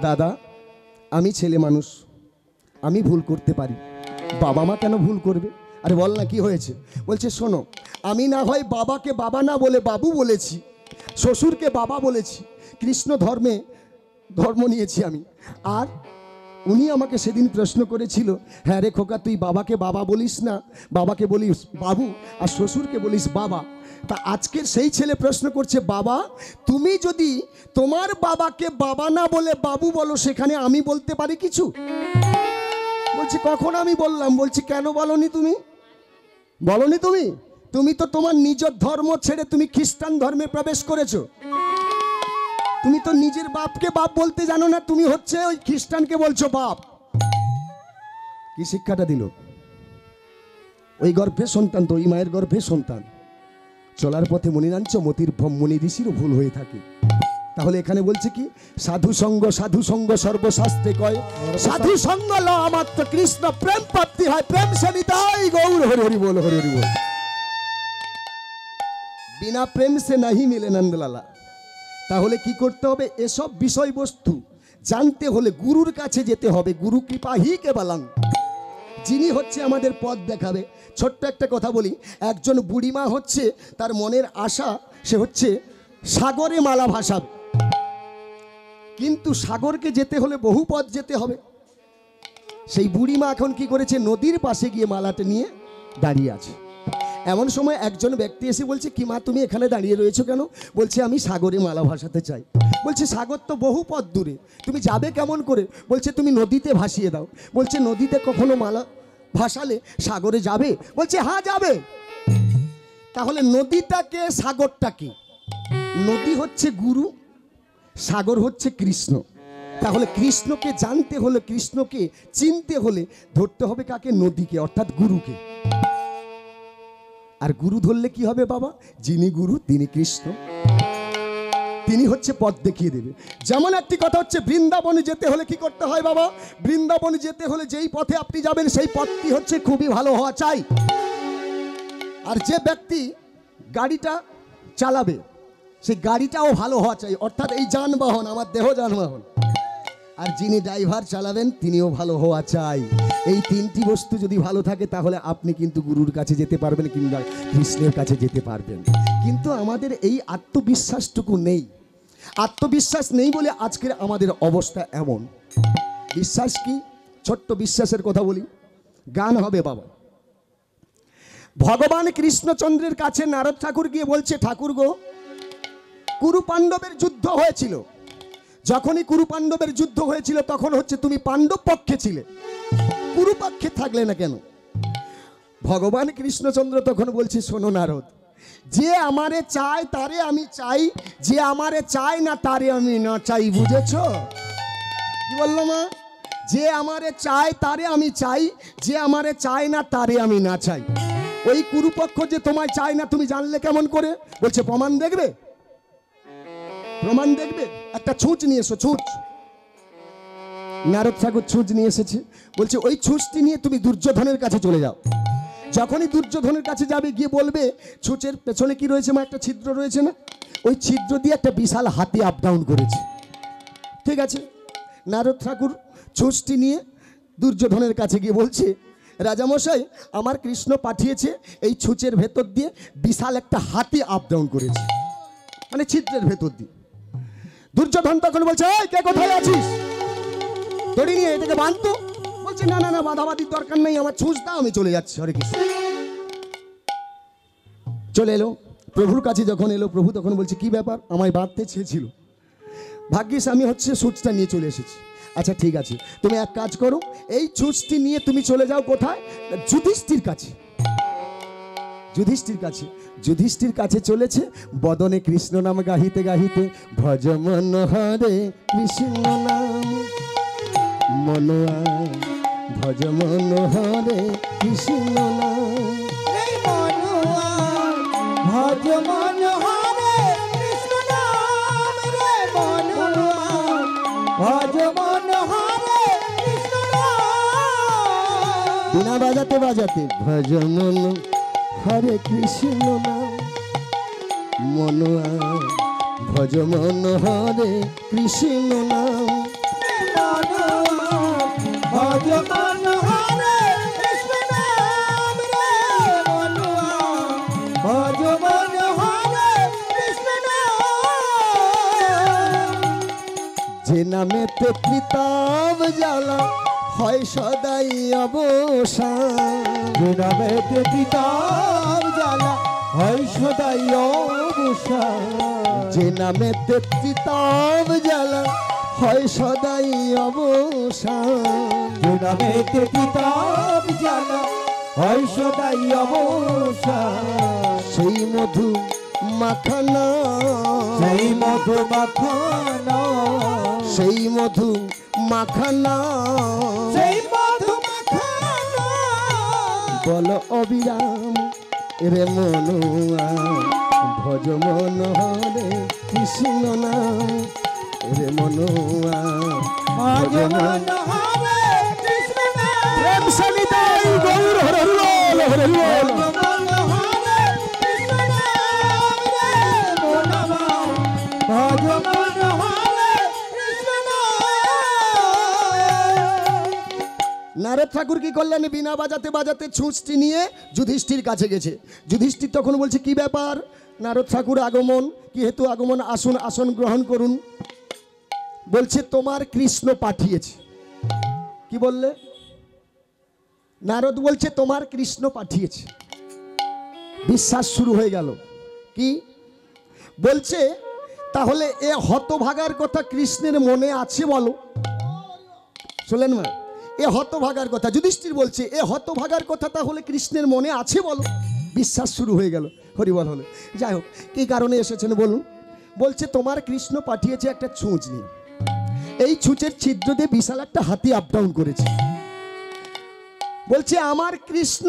দাদা আমি ছেলে মানুষ, আমি ভুল করতে পারি, বাবা মা কেন ভুল করবে? আরে বল না কি হয়েছে? বলছে শোনো, আমি না হয় বাবাকে বাবা না বলে বাবু বলেছি, শ্বশুরকে বাবা বলেছি, কৃষ্ণ ধর্ম নিয়েছি আমি। আর উনি আমাকে সেদিন প্রশ্ন করেছিল, হ্যাঁ রে খোকা, তুই বাবাকে বাবা বলিস না, বাবাকে বলিস বাবু আর শ্বশুরকে বলিস বাবা। তা আজকের সেই ছেলে প্রশ্ন করছে, বাবা তুমি যদি তোমার বাবাকে বাবা না বলে বাবু বলো, সেখানে আমি বলতে পারি কিছু? বলছি কখন আমি বললাম? বলছি কেন বলনি তুমি? বলনি তুমি? তুমি তো তোমার নিজের ধর্ম ছেড়ে তুমি খ্রিস্টান ধর্মে প্রবেশ করেছো। তুমি তো নিজের বাপকে বাপ বলতে জানো না, তুমি হচ্ছে ওই খ্রিস্টানকে বলছো বাপ। কি শিক্ষাটা দিল? ওই গর্ভে সন্তান তো, ওই মায়ের গর্ভে সন্তান। চলার পথে মনিরাঞ্চ মতির মনি ঋষিরও ভুল হয়ে থাকে। তাহলে এখানে বলছে কি, সাধু সঙ্গ সর্বশাস্ত্রে কয়, সাধু সঙ্গ ল মাত্র কৃষ্ণ প্রেম প্রাপ্তি হয়, প্রেম সে নিতাই গৌর হরি হরি বল, হরি হরি বল। বিনা প্রেম সে নাহি মিলে নন্দলালা। তাহলে কি করতে হবে? এসব বিষয়বস্তু জানতে হলে গুরুর কাছে যেতে হবে। গুরু কৃপা হি কেবলং, যিনি হচ্ছে আমাদের পথ দেখাবে। ছোট্ট একটা কথা বলি, একজন বুড়িমা হচ্ছে তার মনের আশা, সে হচ্ছে সাগরে মালা ভাসাবে, কিন্তু সাগরকে যেতে হলে বহু পথ যেতে হবে। সেই বুড়িমা এখন কি করেছে? নদীর পাশে গিয়ে মালাটা নিয়ে দাঁড়িয়ে আছে। এমন সময় একজন ব্যক্তি এসে বলছে, কি মা তুমি এখানে দাঁড়িয়ে রয়েছো কেন? বলছে আমি সাগরে মালা ভাসাতে চাই। বলছে সাগর তো বহু পথ দূরে, তুমি যাবে কেমন করে? বলছে তুমি নদীতে ভাসিয়ে দাও। বলছে নদীতে কখনো মালা ভাসালে সাগরে যাবে? বলছে হ্যাঁ যাবে। তাহলে নদীটাকে সাগরটাকে, নদী হচ্ছে গুরু, সাগর হচ্ছে কৃষ্ণ। তাহলে কৃষ্ণকে জানতে হলে, কৃষ্ণকে চিনতে হলে ধরতে হবে কাকে? নদীকে, অর্থাৎ গুরুকে। আর গুরু ধরলে কি হবে বাবা? যিনি গুরু তিনি কৃষ্ণ, তিনি হচ্ছে পথ দেখিয়ে দেবে। যেমন একটি কথা হচ্ছে, বৃন্দাবনে যেতে হলে কি করতে হয় বাবা? বৃন্দাবনে যেতে হলে যেই পথে আপনি যাবেন সেই পথটি হচ্ছে খুবই ভালো হওয়া চাই। আর যে ব্যক্তি গাড়িটা চালাবে সেই গাড়িটাও ভালো হওয়া চাই, অর্থাৎ এই যানবাহন আমার দেহ যানবাহন। আর যিনি ড্রাইভার চালাবেন তিনিও ভালো হওয়া চাই। এই তিনটি বস্তু যদি ভালো থাকে তাহলে আপনি কিন্তু গুরুর কাছে যেতে পারবেন, কিংবা কৃষ্ণের কাছে যেতে পারবেন। কিন্তু আমাদের এই আত্মবিশ্বাসটুকু নেই। আত্মবিশ্বাস নেই বলে আজকের আমাদের অবস্থা এমন। বিশ্বাস কি? ছোট্ট বিশ্বাসের কথা বলি, গান হবে বাবা। ভগবান কৃষ্ণচন্দ্রের কাছে নারদ ঠাকুর গিয়ে বলছে, ঠাকুর গো, কুরু পাণ্ডবের যুদ্ধ হয়েছিল, যখনই কুরু পাণ্ডবের যুদ্ধ হয়েছিল তখন হচ্ছে তুমি পাণ্ডব পক্ষে ছিলে, কুরু পক্ষে থাকলে না কেন? ভগবান কৃষ্ণচন্দ্র তখন বলছে, শোনো নারদ, যে আমারে চায় তারে আমি চাই, যে আমারে চায় না তারে আমি না চাই। বুঝেছো কি বললো মা? যে আমারে চায় তারে আমি চাই, যে আমারে চায় না তারে আমি না চাই। ওই কুরুপক্ষ যে তোমায় চায় না তুমি জানলে কেমন করে? বলছে প্রমাণ দেখবে, প্রমাণ দেখবে। একটা ছুঁচ নিয়ে এসো, ছুঁচ। নারদ ঠাকুর ছুঁচ নিয়ে এসেছে। বলছে ওই ছুঁচটি নিয়ে তুমি দুর্যোধনের কাছে চলে যাও। যখনই দুর্যোধনের কাছে যাবে গিয়ে বলবে, ছুঁচের পেছনে কি রয়েছে মা? একটা ছিদ্র রয়েছে না? ওই ছিদ্র দিয়ে একটা বিশাল হাতি আপ ডাউন করেছে। ঠিক আছে, নারদ ঠাকুর ছুঁচটি নিয়ে দুর্যোধনের কাছে গিয়ে বলছে, রাজামশাই আমার কৃষ্ণ পাঠিয়েছে এই ছুঁচের ভেতর দিয়ে বিশাল একটা হাতি আপ ডাউন করেছে, মানে ছিদ্রের ভেতর দিয়ে। দুর্যোধন তখন বলছে, এই কে কোথায় আছিস? দড়ি নিয়ে এটাকে বাঁধতো। বলছে না না না, বাঁধাবাধির দরকার নেই, আমার ছুঁচ দাও, আমি চলে যাচ্ছি। হরে কৃষ্ণ। চলে এলো প্রভুর কাছে। যখন এলো প্রভু তখন বলছে, কি ব্যাপার? আমায় বাঁধতে চেয়েছিল, ভাগ্যিস আমি হচ্ছে ছুঁচটা নিয়ে চলে এসেছি। আচ্ছা ঠিক আছে, তুমি এক কাজ করো, এই ছুঁচটি নিয়ে তুমি চলে যাও কোথায়? যুধিষ্ঠির কাছে। যুধিষ্ঠির কাছে, যুধিষ্ঠির কাছে চলেছে। বদনে কৃষ্ণ নাম গাহিতে গাহিতে, ভজ মন হরে কৃষ্ণ নাম মনোয়া, ভজ মন হরে কৃষ্ণ নাম মনোয়া, ভজ মন হরে কৃষ্ণ নাম রে মনোয়া, ভজ মন হরে কৃষ্ণ নাম। বিনা বাজাতে বাজাতে ভজ মন হরে কৃষ্ণ নাম মনোয়া, ভজ মন হরে কৃষ্ণ নাম। যে নামেতে পিতাব জ্বালা হয় সদাই অবসান, যে নামেতে পিতাব জ্বালা হয় সদাই অবসান, যে নামেতে পিতাব জ্বালা হয় সদাই অবসান, যে নামেতে পিতাব জ্বালা হয় সদাই অবসান, সেই মধু মাখানা, সেই মধু মাখানা, সেই মধু মাখানা, সেই মধু মাখানা, বল অবিরাম রে মনুয়া, ভজ মন হরে কৃষ্ণ নাম রে মনুয়া, আজ মন হরে কৃষ্ণ নাম, প্রেম সনিতাই গৌর হরে বল, হরে বল। মন হরে কৃষ্ণ নাম রে মনবা, আজ মন হরে কৃষ্ণ নাম। নারদ ঠাকুর কি করলেন? বিনা বাজাতে বাজাতে ছুঁচটি নিয়ে যুধিষ্ঠির কাছে গেছে। যুধিষ্ঠির তখন বলছে কি ব্যাপার? নারদ ঠাকুর আগমন, কি হেতু আগমন? আসুন আসন গ্রহণ করুন। বলছে তোমার কৃষ্ণ পাঠিয়েছে। কি বললে? নারদ বলছে তোমার কৃষ্ণ পাঠিয়েছে। বিশ্বাস শুরু হয়ে গেল। কি বলছে? তাহলে এ হতভাগার কথা কৃষ্ণের মনে আছে বলো। শুনলেন মা? এ হতভাগার কথা যুধিষ্ঠির বলছে, এ হতভাগার কথা তাহলে কৃষ্ণের মনে আছে বলো। বিশ্বাস শুরু হয়ে গেল। হরিবল হলো। যাই হোক, কি কারণে এসেছেন বলুন। বলছে তোমার কৃষ্ণ পাঠিয়েছে একটা ছুঁচ নিয়ে। এই ছুঁচের ছিদ্র দিয়ে বিশাল একটা হাতি আপ ডাউন করেছে। বলছে আমার কৃষ্ণ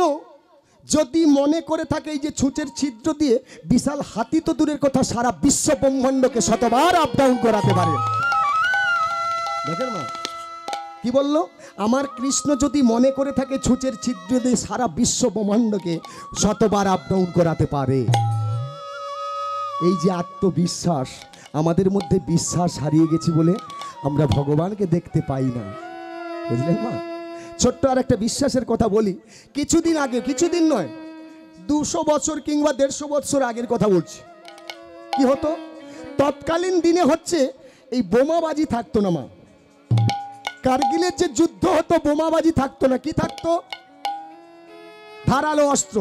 যদি মনে করে থাকে এই যে ছুঁচের ছিদ্র দিয়ে বিশাল হাতি তো দূরের কথা, সারা বিশ্ব ব্রহ্মাণ্ডকে শতবার আপ ডাউন করাতে পারে। দেখেন মা কি বললো? আমার কৃষ্ণ যদি মনে করে থাকে ছুঁচের ছিদ্র দিয়ে সারা বিশ্ব ব্রহ্মাণ্ডকে শতবার আপ ডাউন করাতে পারে। এই যে আত্মবিশ্বাস, আমাদের মধ্যে বিশ্বাস হারিয়ে গেছি বলে আমরা ভগবানকে দেখতে পাই না। বুঝলেন মা? ছোট্ট আর একটা বিশ্বাসের কথা বলি। কিছুদিন আগে, কিছুদিন নয়, 200 বছর কিংবা 150 বছর আগের কথা বলছি। কি হতো? তৎকালীন দিনে হচ্ছে এই বোমাবাজি থাকতো না মা। কারগিলের যে যুদ্ধ হতো বোমাবাজি থাকতো না। কি থাকতো? ধারালো অস্ত্র।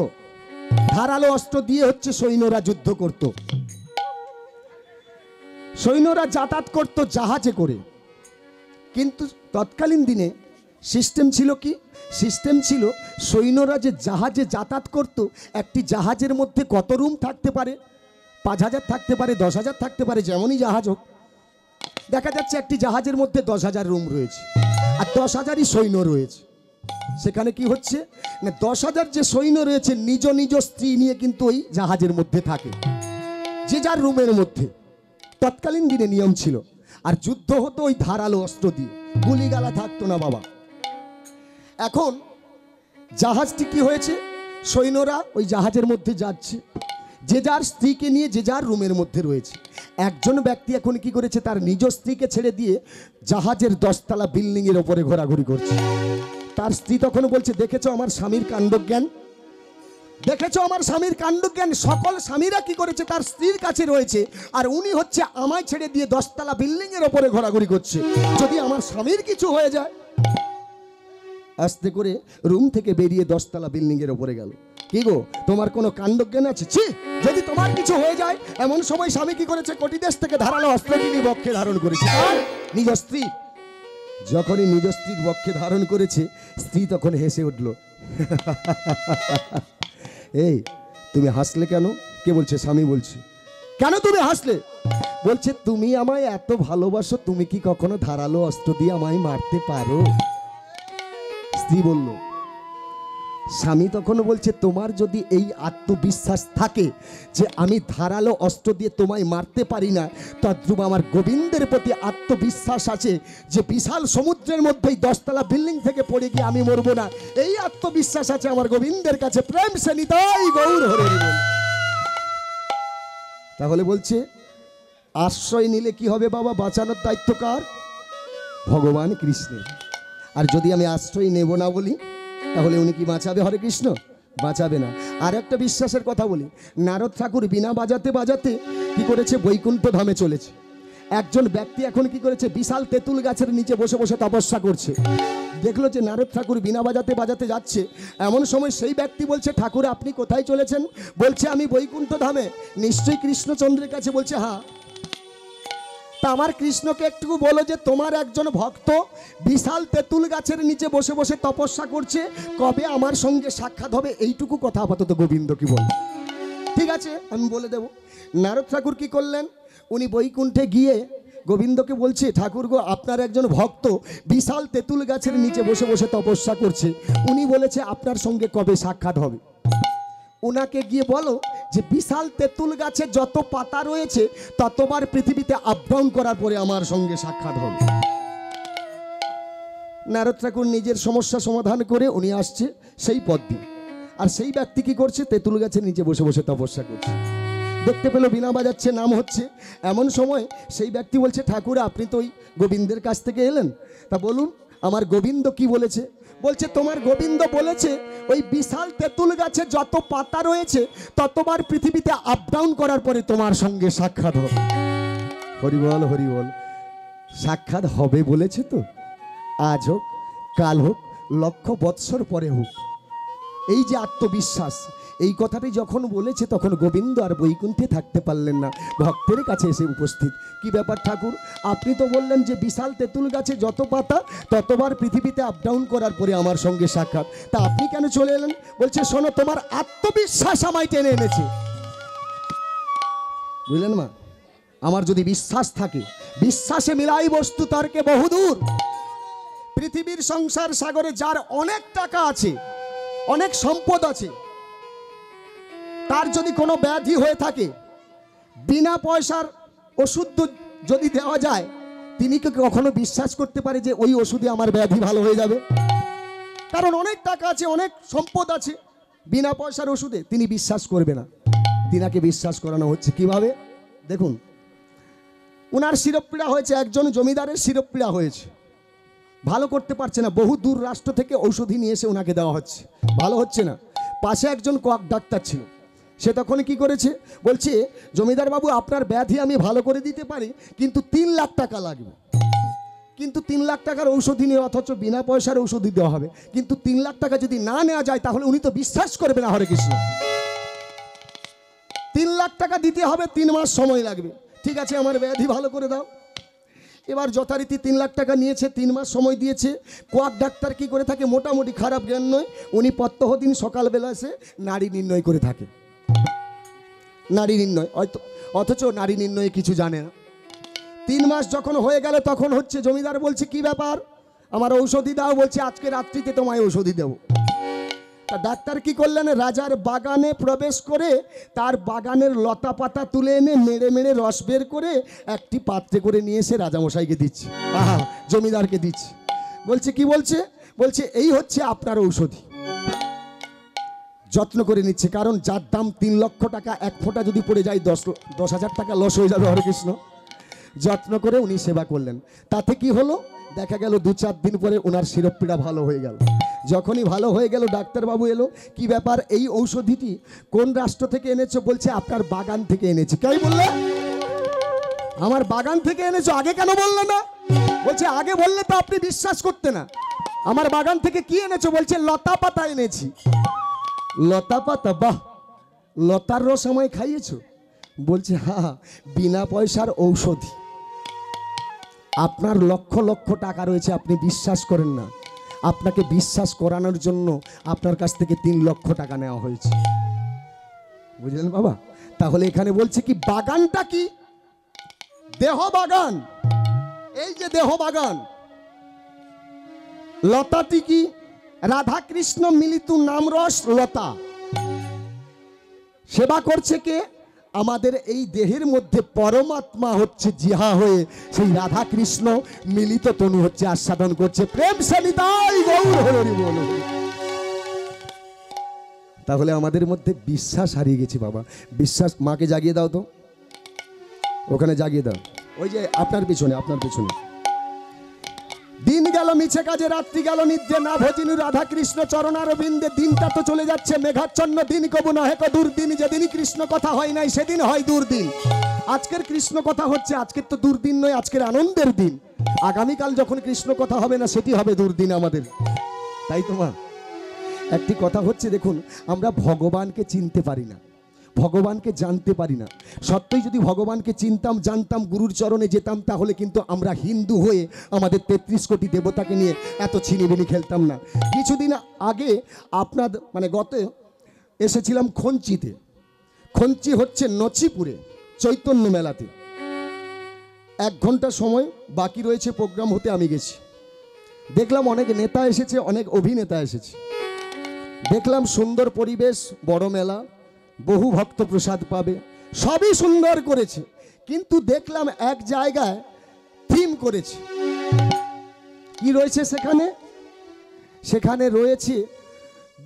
ধারালো অস্ত্র দিয়ে হচ্ছে সৈন্যরা যুদ্ধ করত। সৈন্যরা যাতায়াত করত জাহাজে করে। কিন্তু তৎকালীন দিনে সিস্টেম ছিল কি? সিস্টেম ছিল সৈন্যরা যে জাহাজে যাতায়াত করত, একটি জাহাজের মধ্যে কত রুম থাকতে পারে? 5000 থাকতে পারে, 10,000 থাকতে পারে, যেমনই জাহাজ হোক। দেখা যাচ্ছে একটি জাহাজের মধ্যে 10,000 রুম রয়েছে আর 10,000ই সৈন্য রয়েছে। সেখানে কি হচ্ছে না, 10,000 যে সৈন্য রয়েছে নিজ নিজ স্ত্রী নিয়ে কিন্তু ওই জাহাজের মধ্যে থাকে, যে যার রুমের মধ্যে। তৎকালীন দিনে নিয়ম ছিল। আর যুদ্ধ হতো ওই ধারালো অস্ত্র দিয়ে, গুলিগালা থাকতো না বাবা। এখন জাহাজটি কি হয়েছে? সৈন্যরা ওই জাহাজের মধ্যে যাচ্ছে, যে যার স্ত্রীকে নিয়ে যে যার রুমের মধ্যে রয়েছে। একজন ব্যক্তি এখন কি করেছে? তার নিজ স্ত্রীকে ছেড়ে দিয়ে জাহাজের 10তলা বিল্ডিংয়ের ওপরে ঘোরাঘুরি করছে। তার স্ত্রী তখন বলছে, দেখেছো আমার স্বামীর কাণ্ডজ্ঞান, দেখেছো আমার স্বামীর কাণ্ডজ্ঞান। সকল স্বামীরা কি করেছে? তার স্ত্রীর কাছে রয়েছে, আর উনি হচ্ছে আমায় ছেড়ে দিয়ে 10তলা বিল্ডিংয়ের ওপরে ঘোরাঘুরি করছে। যদি আমার স্বামীর কিছু হয়ে যায়। আস্তে করে রুম থেকে বেরিয়ে 10তলা বিল্ডিংয়ের ওপরে গেল। কি গো, তোমার কোনো কাণ্ডজ্ঞান আছে? ছি, যদি তোমার কিছু হয়ে যায়। এমন সময় স্বামী কি করেছে? কোটিদেশ থেকে ধারালো অস্ত্রটি বক্ষে ধারণ করেছে। আর নিজ স্ত্রী, যখনই নিজ স্ত্রীর বক্ষে ধারণ করেছে, স্ত্রী তখন হেসে উঠল। এই তুমি হাসলে কেন? কে বলছে? স্বামী বলছে। কেন তুমি হাসলে? বলছে তুমি আমায় এত ভালোবাসো, তুমি কি কখনো ধারালো অস্ত্র দিয়ে আমায় মারতে পারো? স্ত্রী বলল। স্বামী তখন বলছে, তোমার যদি এই আত্মবিশ্বাস থাকে যে আমি ধারালো অস্ত্র দিয়ে তোমায় মারতে পারি না, তদ্রূপ আমার গোবিন্দের প্রতি আত্মবিশ্বাস আছে যে বিশাল সমুদ্রের মধ্যেই 10তলা বিল্ডিং থেকে পড়ে গিয়ে আমি মরবো না। এই আত্মবিশ্বাস আছে আমার গোবিন্দের কাছে। প্রেম সে নিতাই গৌর হরি বল। তাহলে বলছে আশ্রয় নিলে কি হবে বাবা? বাঁচানোর দায়িত্ব কার? ভগবান কৃষ্ণের। আর যদি আমি আশ্রয় নেব না বলি, তাহলে উনি কি বাঁচাবে? হরে কৃষ্ণ বাঁচাবে না। আর একটা বিশ্বাসের কথা বলি। নারদ ঠাকুর বিনা বাজাতে বাজাতে কি করেছে? বৈকুণ্ঠ ধামে চলেছে। একজন ব্যক্তি এখন কি করেছে, বিশাল তেঁতুল গাছের নিচে বসে বসে তপস্যা করছে। দেখলো যে নারদ ঠাকুর বীণা বাজাতে বাজাতে যাচ্ছে। এমন সময় সেই ব্যক্তি বলছে, ঠাকুর আপনি কোথায় চলেছেন? বলছে আমি বৈকুণ্ঠ ধামে। নিশ্চয়ই কৃষ্ণচন্দ্রের কাছে। বলছে হ্যাঁ। তা আমার কৃষ্ণকে একটু বলো যে তোমার একজন ভক্ত বিশাল তেঁতুল গাছের নিচে বসে বসে তপস্যা করছে, কবে আমার সঙ্গে সাক্ষাৎ হবে? এইটুকু কথা আপাতত গোবিন্দ কি বল। ঠিক আছে, আমি বলে দেব। নারদ ঠাকুর কি করলেন, উনি বৈকুণ্ঠে গিয়ে গোবিন্দকে বলছে, ঠাকুর গো আপনার একজন ভক্ত বিশাল তেঁতুল গাছের নিচে বসে বসে তপস্যা করছে, উনি বলেছে আপনার সঙ্গে কবে সাক্ষাৎ হবে। ওনাকে গিয়ে বলো যে বিশাল তেঁতুল গাছে যত পাতা রয়েছে ততবার পৃথিবীতে আপ ডাউন করার পরে আমার সঙ্গে সাক্ষাৎ হবে। নারদ ঠাকুর নিজের সমস্যা সমাধান করে উনি আসছে সেই পথ দিয়ে। আর সেই ব্যক্তি কি করছে, তেঁতুল গাছের নিচে বসে বসে তপস্যা করছে। দেখতে পেলো বীণা বাজাচ্ছে, নাম হচ্ছে। এমন সময় সেই ব্যক্তি বলছে, ঠাকুর আপনি তো ওই গোবিন্দের কাছ থেকে এলেন, তা বলুন আমার গোবিন্দ কি বলেছে? বলছে তোমার গোবিন্দ বলেছে ওই বিশাল তেঁতুল গাছে যত পাতা রয়েছে ততবার পৃথিবীতে আপ ডাউন করার পরে তোমার সঙ্গে সাক্ষাৎ হবে। হরিবল হরিবল। সাক্ষাৎ হবে বলেছে তো, আজ হোক কাল হোক লক্ষ বৎসর পরে হোক। এই যে আত্মবিশ্বাস, এই কথাটি যখন বলেছে তখন গোবিন্দ আর বৈকুণ্ঠে থাকতে পারলেন না, ভক্তের কাছে এসে উপস্থিত। কি ব্যাপার ঠাকুর, আপনি তো বললেন যে বিশাল তেঁতুল গাছে যত পাতা ততবার পৃথিবীতে আপ ডাউন করার পরে আমার সঙ্গে সাক্ষাৎ, তা আপনি কেন চলে এলেন? বলছে শোনো তোমার আত্মবিশ্বাস আমায় টেনে এনেছে। বুঝলেন মা, আমার যদি বিশ্বাস থাকে, বিশ্বাসে মিলাই বস্তু তর্কে বহুদূর। পৃথিবীর সংসার সাগরে যার অনেক টাকা আছে, অনেক সম্পদ আছে, তার যদি কোনো ব্যাধি হয়ে থাকে, বিনা পয়সার ওষুধ যদি দেওয়া যায়, তিনি কি কখনো বিশ্বাস করতে পারে যে ওই ওষুধে আমার ব্যাধি ভালো হয়ে যাবে? কারণ অনেক টাকা আছে, অনেক সম্পদ আছে, বিনা পয়সার ওষুধে তিনি বিশ্বাস করবে না। তিনাকে বিশ্বাস করানো হচ্ছে কিভাবে দেখুন। ওনার শিরোপীড়া হয়েছে, একজন জমিদারের শিরোপীড়া হয়েছে, ভালো করতে পারছে না, বহু দূর রাষ্ট্র থেকে ঔষধি নিয়ে এসে ওনাকে দেওয়া হচ্ছে, ভালো হচ্ছে না। পাশে একজন কোয়াক ডাক্তার ছিল, সে তখন কি করেছে, বলছে জমিদার বাবু আপনার ব্যাধি আমি ভালো করে দিতে পারি, কিন্তু 3 লাখ টাকা লাগবে। কিন্তু 3 লাখ টাকার ঔষধি নিয়ে, অথচ বিনা পয়সার ঔষধি দেওয়া হবে, কিন্তু 3 লাখ টাকা যদি না নেওয়া যায় তাহলে উনি তো বিশ্বাস করবে না। হরে কৃষ্ণ। 3 লাখ টাকা দিতে হবে, 3 মাস সময় লাগবে। ঠিক আছে, আমার ব্যাধি ভালো করে দাও। এবার যথারীতি 3 লাখ টাকা নিয়েছে, 3 মাস সময় দিয়েছে। কোয়াক ডাক্তার কি করে থাকে, মোটামুটি খারাপ জ্ঞান নয়, উনি প্রত্যহ দিন সকালবেলা এসে নারী নির্ণয় করে থাকে। নারী নির্ণয়, অথচ নারী নির্ণয়ে কিছু জানে না। 3 মাস যখন হয়ে গেল তখন হচ্ছে, জমিদার বলছে কি ব্যাপার, আমার ঔষধি দাও। বলছে আজকে রাত্রিতে তোমায় ঔষধি দেবো। তা ডাক্তার কি করলেন, রাজার বাগানে প্রবেশ করে তার বাগানের লতা পাতা তুলে এনে মেরে মেরে রস বের করে একটি পাত্রে করে নিয়ে এসে রাজামশাইকে দিচ্ছে, আহা জমিদারকে দিচ্ছে। বলছে কি বলছে, বলছে এই হচ্ছে আপনার ঔষধি। যত্ন করে নিচ্ছে, কারণ যার দাম 3 লক্ষ টাকা, 1 ফোঁটা যদি পড়ে যায় 10,000 টাকা লস হয়ে যাবে। হরে কৃষ্ণ। যত্ন করে উনি সেবা করলেন। তাতে কি হলো, দেখা গেল 2-4 দিন পরে ওনার শিরোপীড়া ভালো হয়ে গেল। যখনই ভালো হয়ে গেল, ডাক্তারবাবু এলো, কি ব্যাপার এই ঔষধিটি কোন রাষ্ট্র থেকে এনেছো? বলছে আপনার বাগান থেকে এনেছি। কে বললে? আমার বাগান থেকে এনেছো, আগে কেন বললে না? বলছে আগে বললে তো আপনি বিশ্বাস করতে না। আমার বাগান থেকে কি এনেছো? বলছে লতা পাতা এনেছি। লতা পাতা? বাহ, লতার রস আমায় খাইয়েছো? বলছে হ্যাঁ, বিনা পয়সার ঔষধি। আপনার লক্ষ লক্ষ টাকা রয়েছে, আপনি বিশ্বাস করেন না। আপনাকে বিশ্বাস করানোর জন্য আপনার কাছ থেকে 3 লক্ষ টাকা নেওয়া হয়েছে। বুঝলেন বাবা? তাহলে এখানে বলছে কি, বাগানটা কি? দেহ বাগান। এই যে দেহ বাগান, লতাটি কি? রাধা কৃষ্ণ মিলিত নামরস লতা। সেবা করছে কে? আমাদের এই দেহের মধ্যে পরমাত্মা হচ্ছে জিহা হয়ে সেই রাধা কৃষ্ণ মিলিত তনু হচ্ছে আস্বাদন করছে। প্রেম সে নিতাই গৌর হরি বল। তাহলে আমাদের মধ্যে বিশ্বাস হারিয়ে গেছে বাবা। বিশ্বাস, মাকে জাগিয়ে দাও তো, ওখানে জাগিয়ে দাও, ওই যে আপনার পিছনে, আপনার পিছনে। দিন গেল মিছে কাজে, রাত্রি গেল নিদ্রে, না ভজিনু রাধা কৃষ্ণ চরণার বিন্দে। দিনটা তো চলে যাচ্ছে মেঘাচ্ছন্ন দিন, কবু নহে কো দুর্দিন। যেদিন কৃষ্ণ কথা হয় নাই সেদিন হয় দুর্দিন। আজকের কৃষ্ণ কথা হচ্ছে, আজকের তো দুর্দিন নয়, আজকের আনন্দের দিন। আগামীকাল যখন কৃষ্ণ কথা হবে না, সেটি হবে দুর্দিন আমাদের, তাই তো মা? একটি কথা হচ্ছে, দেখুন, আমরা ভগবানকে চিনতে পারি না, ভগবানকে জানতে পারি না। সত্যই যদি ভগবানকে চিনতাম, জানতাম, গুরুর চরণে যেতাম, তাহলে কিন্তু আমরা হিন্দু হয়ে আমাদের 33 কোটি দেবতাকে নিয়ে এত ছিনিবিনি খেলতাম না। কিছুদিন আগে আপনার গত এসেছিলাম খঞ্চিতে। খঞ্চি হচ্ছে নচিপুরে চৈতন্য মেলাতে। 1 ঘন্টা সময় বাকি রয়েছে প্রোগ্রাম হতে, আমি গেছি। দেখলাম অনেক নেতা এসেছে, অনেক অভিনেতা এসেছে। দেখলাম সুন্দর পরিবেশ, বড় মেলা, বহু ভক্ত প্রসাদ পাবে, সবই সুন্দর করেছে। কিন্তু দেখলাম এক জায়গায় থিম করেছে। কি রয়েছে সেখানে? সেখানে রয়েছে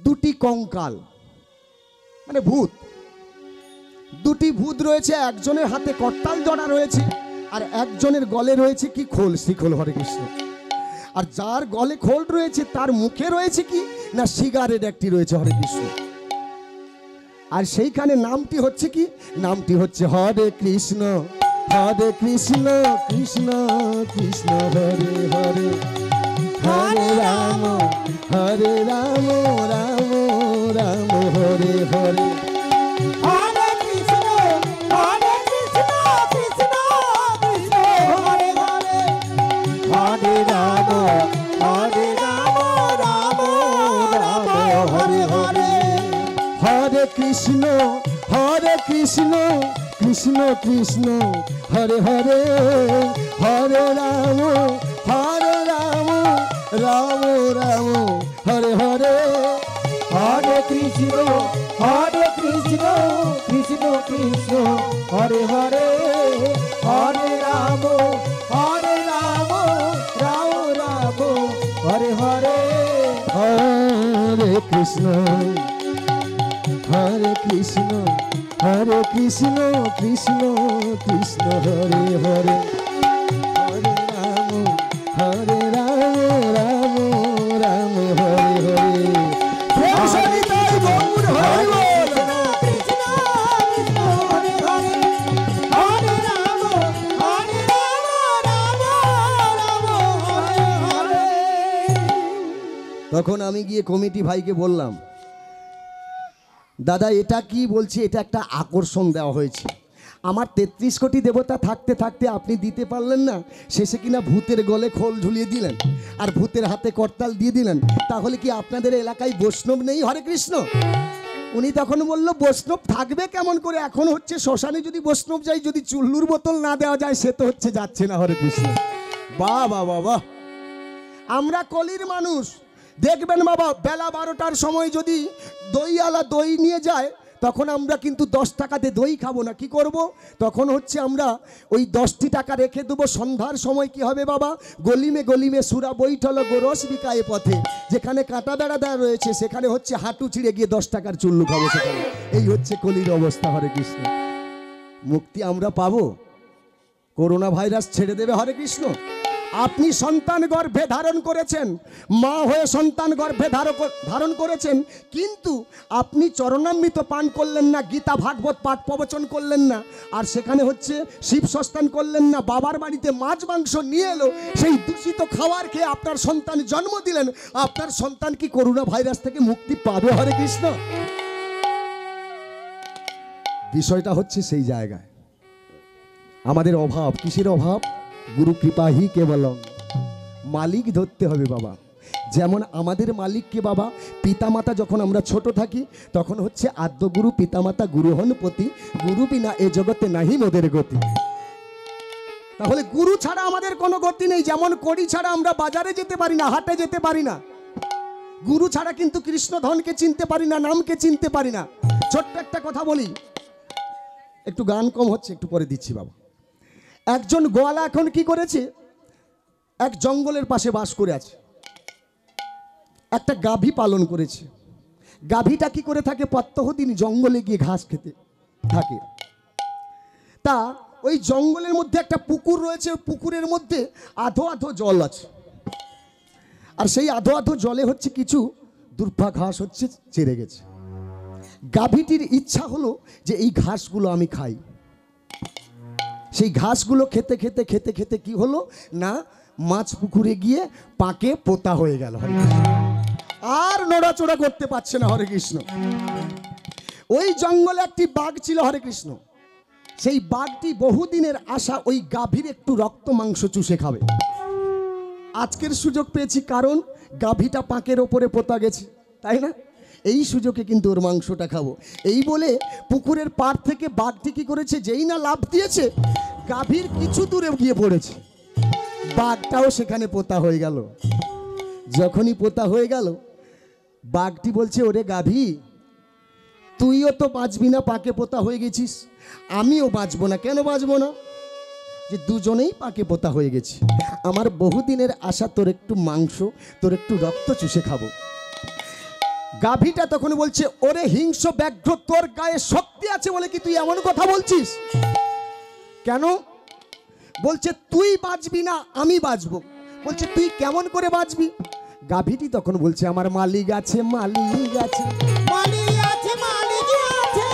2টি কঙ্কাল, ভূত। 2টি ভূত রয়েছে, একজনের হাতে করতাল জড়া রয়েছে, আর একজনের গলে রয়েছে কি খোল, শিখল, হরে কৃষ্ণ। আর যার গলে খোল রয়েছে তার মুখে রয়েছে কি না সিগারেট একটি রয়েছে, হরে কৃষ্ণ। আর সেইখানে নামটি হচ্ছে কি? নামটি হচ্ছে হরে কৃষ্ণ, হরে কৃষ্ণ, কৃষ্ণ কৃষ্ণ হরে হরে, হরে রাম, হরে রাম, রাম রাম, হরে হরে। হরে কৃষ্ণ, হরে কৃষ্ণ, কৃষ্ণ কৃষ্ণ হরে হরে, হরে রাম, হরে রাম, রাম রাম, হরে হরে। হরে কৃষ্ণ, হরে কৃষ্ণ, কৃষ্ণ কৃষ্ণ হরে হরে, হরে রাম, হরে রাম, রাম রাম, হরে হরে। হরে কৃষ্ণ, হরে কৃষ্ণ, কৃষ্ণ কৃষ্ণ হরে হরে, হরে রাম, হরে রাম, রাম রাম, হরে হরে। হরে কৃষ্ণ, হরে কৃষ্ণ, হরে কৃষ্ণ, কৃষ্ণ কৃষ্ণ হরে হরে, হরে রাম, হরে রাম, রাম রাম, হরে হরে। তখন আমি গিয়ে কমিটি ভাইকে বললাম, দাদা এটা কি বলছি, এটা একটা আকর্ষণ দেওয়া হয়েছে। আমার 33 কোটি দেবতা থাকতে থাকতে আপনি দিতে পারলেন না, শেষে কিনা ভূতের গলে খোল ঝুলিয়ে দিলেন আর ভূতের হাতে করতাল দিয়ে দিলেন। তাহলে কি আপনাদের এলাকায় বৈষ্ণব নেই, হরে কৃষ্ণ? উনি তখন বলল, বৈষ্ণব থাকবে কেমন করে, এখন হচ্ছে শ্মশানে যদি বৈষ্ণব যাই, যদি চুল্লুর বোতল না দেওয়া যায় সে তো হচ্ছে যাচ্ছে না, হরে কৃষ্ণ। বাহ বাহ বাহ বাহ। আমরা কলির মানুষ। দেখবেন বাবা, বেলা 12টার সময় যদি দইওয়ালা দই নিয়ে যায়, তখন আমরা কিন্তু 10 টাকাতে দই খাবো না। কি করব? তখন হচ্ছে আমরা ওই 10টি টাকা রেখে দেবো। সন্ধ্যার সময় কি হবে বাবা? গলিমে গলিমে সুরা বৈঠল গোরস বিকায়ে পথে, যেখানে কাঁটা বেড়া দেওয়া রয়েছে সেখানে হচ্ছে হাঁটু ছিঁড়ে গিয়ে 10 টাকার চুল্লু খাবো সেখানে। এই হচ্ছে কলির অবস্থা, হরে কৃষ্ণ। মুক্তি আমরা পাবো? করোনা ভাইরাস ছেড়ে দেবে, হরে কৃষ্ণ। আপনি সন্তান গর্ভে ধারণ করেছেন, মা হয়ে সন্তান গর্ভে ধারণ করেছেন, কিন্তু আপনি চরণামৃত পান করলেন না, গীতা ভাগবত পাঠ প্রবচন করলেন না, আর সেখানে হচ্ছে শিব সস্তান করলেন না, বাবার বাড়িতে মাছ মাংস নিয়ে এলো, সেই দূষিত খাবার খেয়ে আপনার সন্তান জন্ম দিলেন। আপনার সন্তান কি করোনা ভাইরাস থেকে মুক্তি পাবে, হরে কৃষ্ণ? বিষয়টা হচ্ছে সেই জায়গায় আমাদের অভাব। কিসের অভাব? গুরু কৃপা হি কেবলম। মালিক ধরতে হবে বাবা। যেমন আমাদের মালিককে বাবা, পিতামাতা যখন আমরা ছোট থাকি তখন হচ্ছে আদ্য গুরু পিতামাতা গুরু হন পতি, গুরু বিনা এ জগতে নাহি মোদের গতি। তাহলে গুরু ছাড়া আমাদের কোনো গতি নেই। যেমন কড়ি ছাড়া আমরা বাজারে যেতে পারি না, হাটে যেতে পারি না, গুরু ছাড়া কিন্তু কৃষ্ণ ধনকে চিনতে পারি না, নামকে চিনতে পারি না। ছোট্ট একটা কথা বলি, একটু গান কম হচ্ছে, একটু পরে দিচ্ছি বাবা। একজন গোয়ালা এখন কি করেছে, এক জঙ্গলের পাশে বাস করে আছে, একটা গাভী পালন করেছে। গাভীটা কি করে থাকে, প্রত্যহ দিন জঙ্গলে গিয়ে ঘাস খেতে থাকে। তা ওই জঙ্গলের মধ্যে একটা পুকুর রয়েছে, ওই পুকুরের মধ্যে আধো আধো জল আছে, আর সেই আধো আধো জলে হচ্ছে কিছু দুর্ভা ঘাস হচ্ছে চেরে গেছে। গাভীটির ইচ্ছা হলো যে এই ঘাসগুলো আমি খাই। সেই ঘাসগুলো খেতে খেতে খেতে খেতে কি হলো না, মাছ পুকুরে গিয়ে পাকে পোতা হয়ে গেল। হরে কৃষ্ণ। আর নড়াচড়া করতে পারছে না। হরে কৃষ্ণ। ওই জঙ্গলে একটি বাঘ ছিল। হরে কৃষ্ণ। সেই বাঘটি বহুদিনের আশা ওই গাভীর একটু রক্ত মাংস চুষে খাবে। আজকের সুযোগ পেয়েছি, কারণ গাভীটা পাকের ওপরে পোতা গেছে, তাই না? এই সুযোগে কিন্তু ওর মাংসটা খাবো, এই বলে পুকুরের পাড় থেকে বাঘটি কি করেছে, যেই না লাফ দিয়েছে, গাভীর কিছু দূরে গিয়ে পড়েছে। বাঘটাও সেখানে পোতা হয়ে গেল। যখনই পোতা হয়ে গেল, বাঘটি বলছে, ওরে গাভী, তুইও তো বাঁচবি না, পাকে পোতা হয়ে গেছিস, আমিও বাঁচবো না। কেন বাঁচবো না? যে দুজনেই পাকে পোতা হয়ে গেছি, আমার বহুদিনের আশা তোর একটু মাংস, তোর একটু রক্ত চুষে খাবো। গাভীটা তখন বলছে, ওরে হিংস্র ব্যাঘ্র, তোর গায়ে শক্তি আছে বলে কি তুই এমন কথা বলছিস? কেন? বলছে, তুই বাঁচবি না, আমি বাঁচবো। বলছে, তুই কেমন করে বাঁচবি? গাভীটি তখন বলছে, আমার মালিক আছে, মালিক আছে, মালিক আছে, মালিক আছে,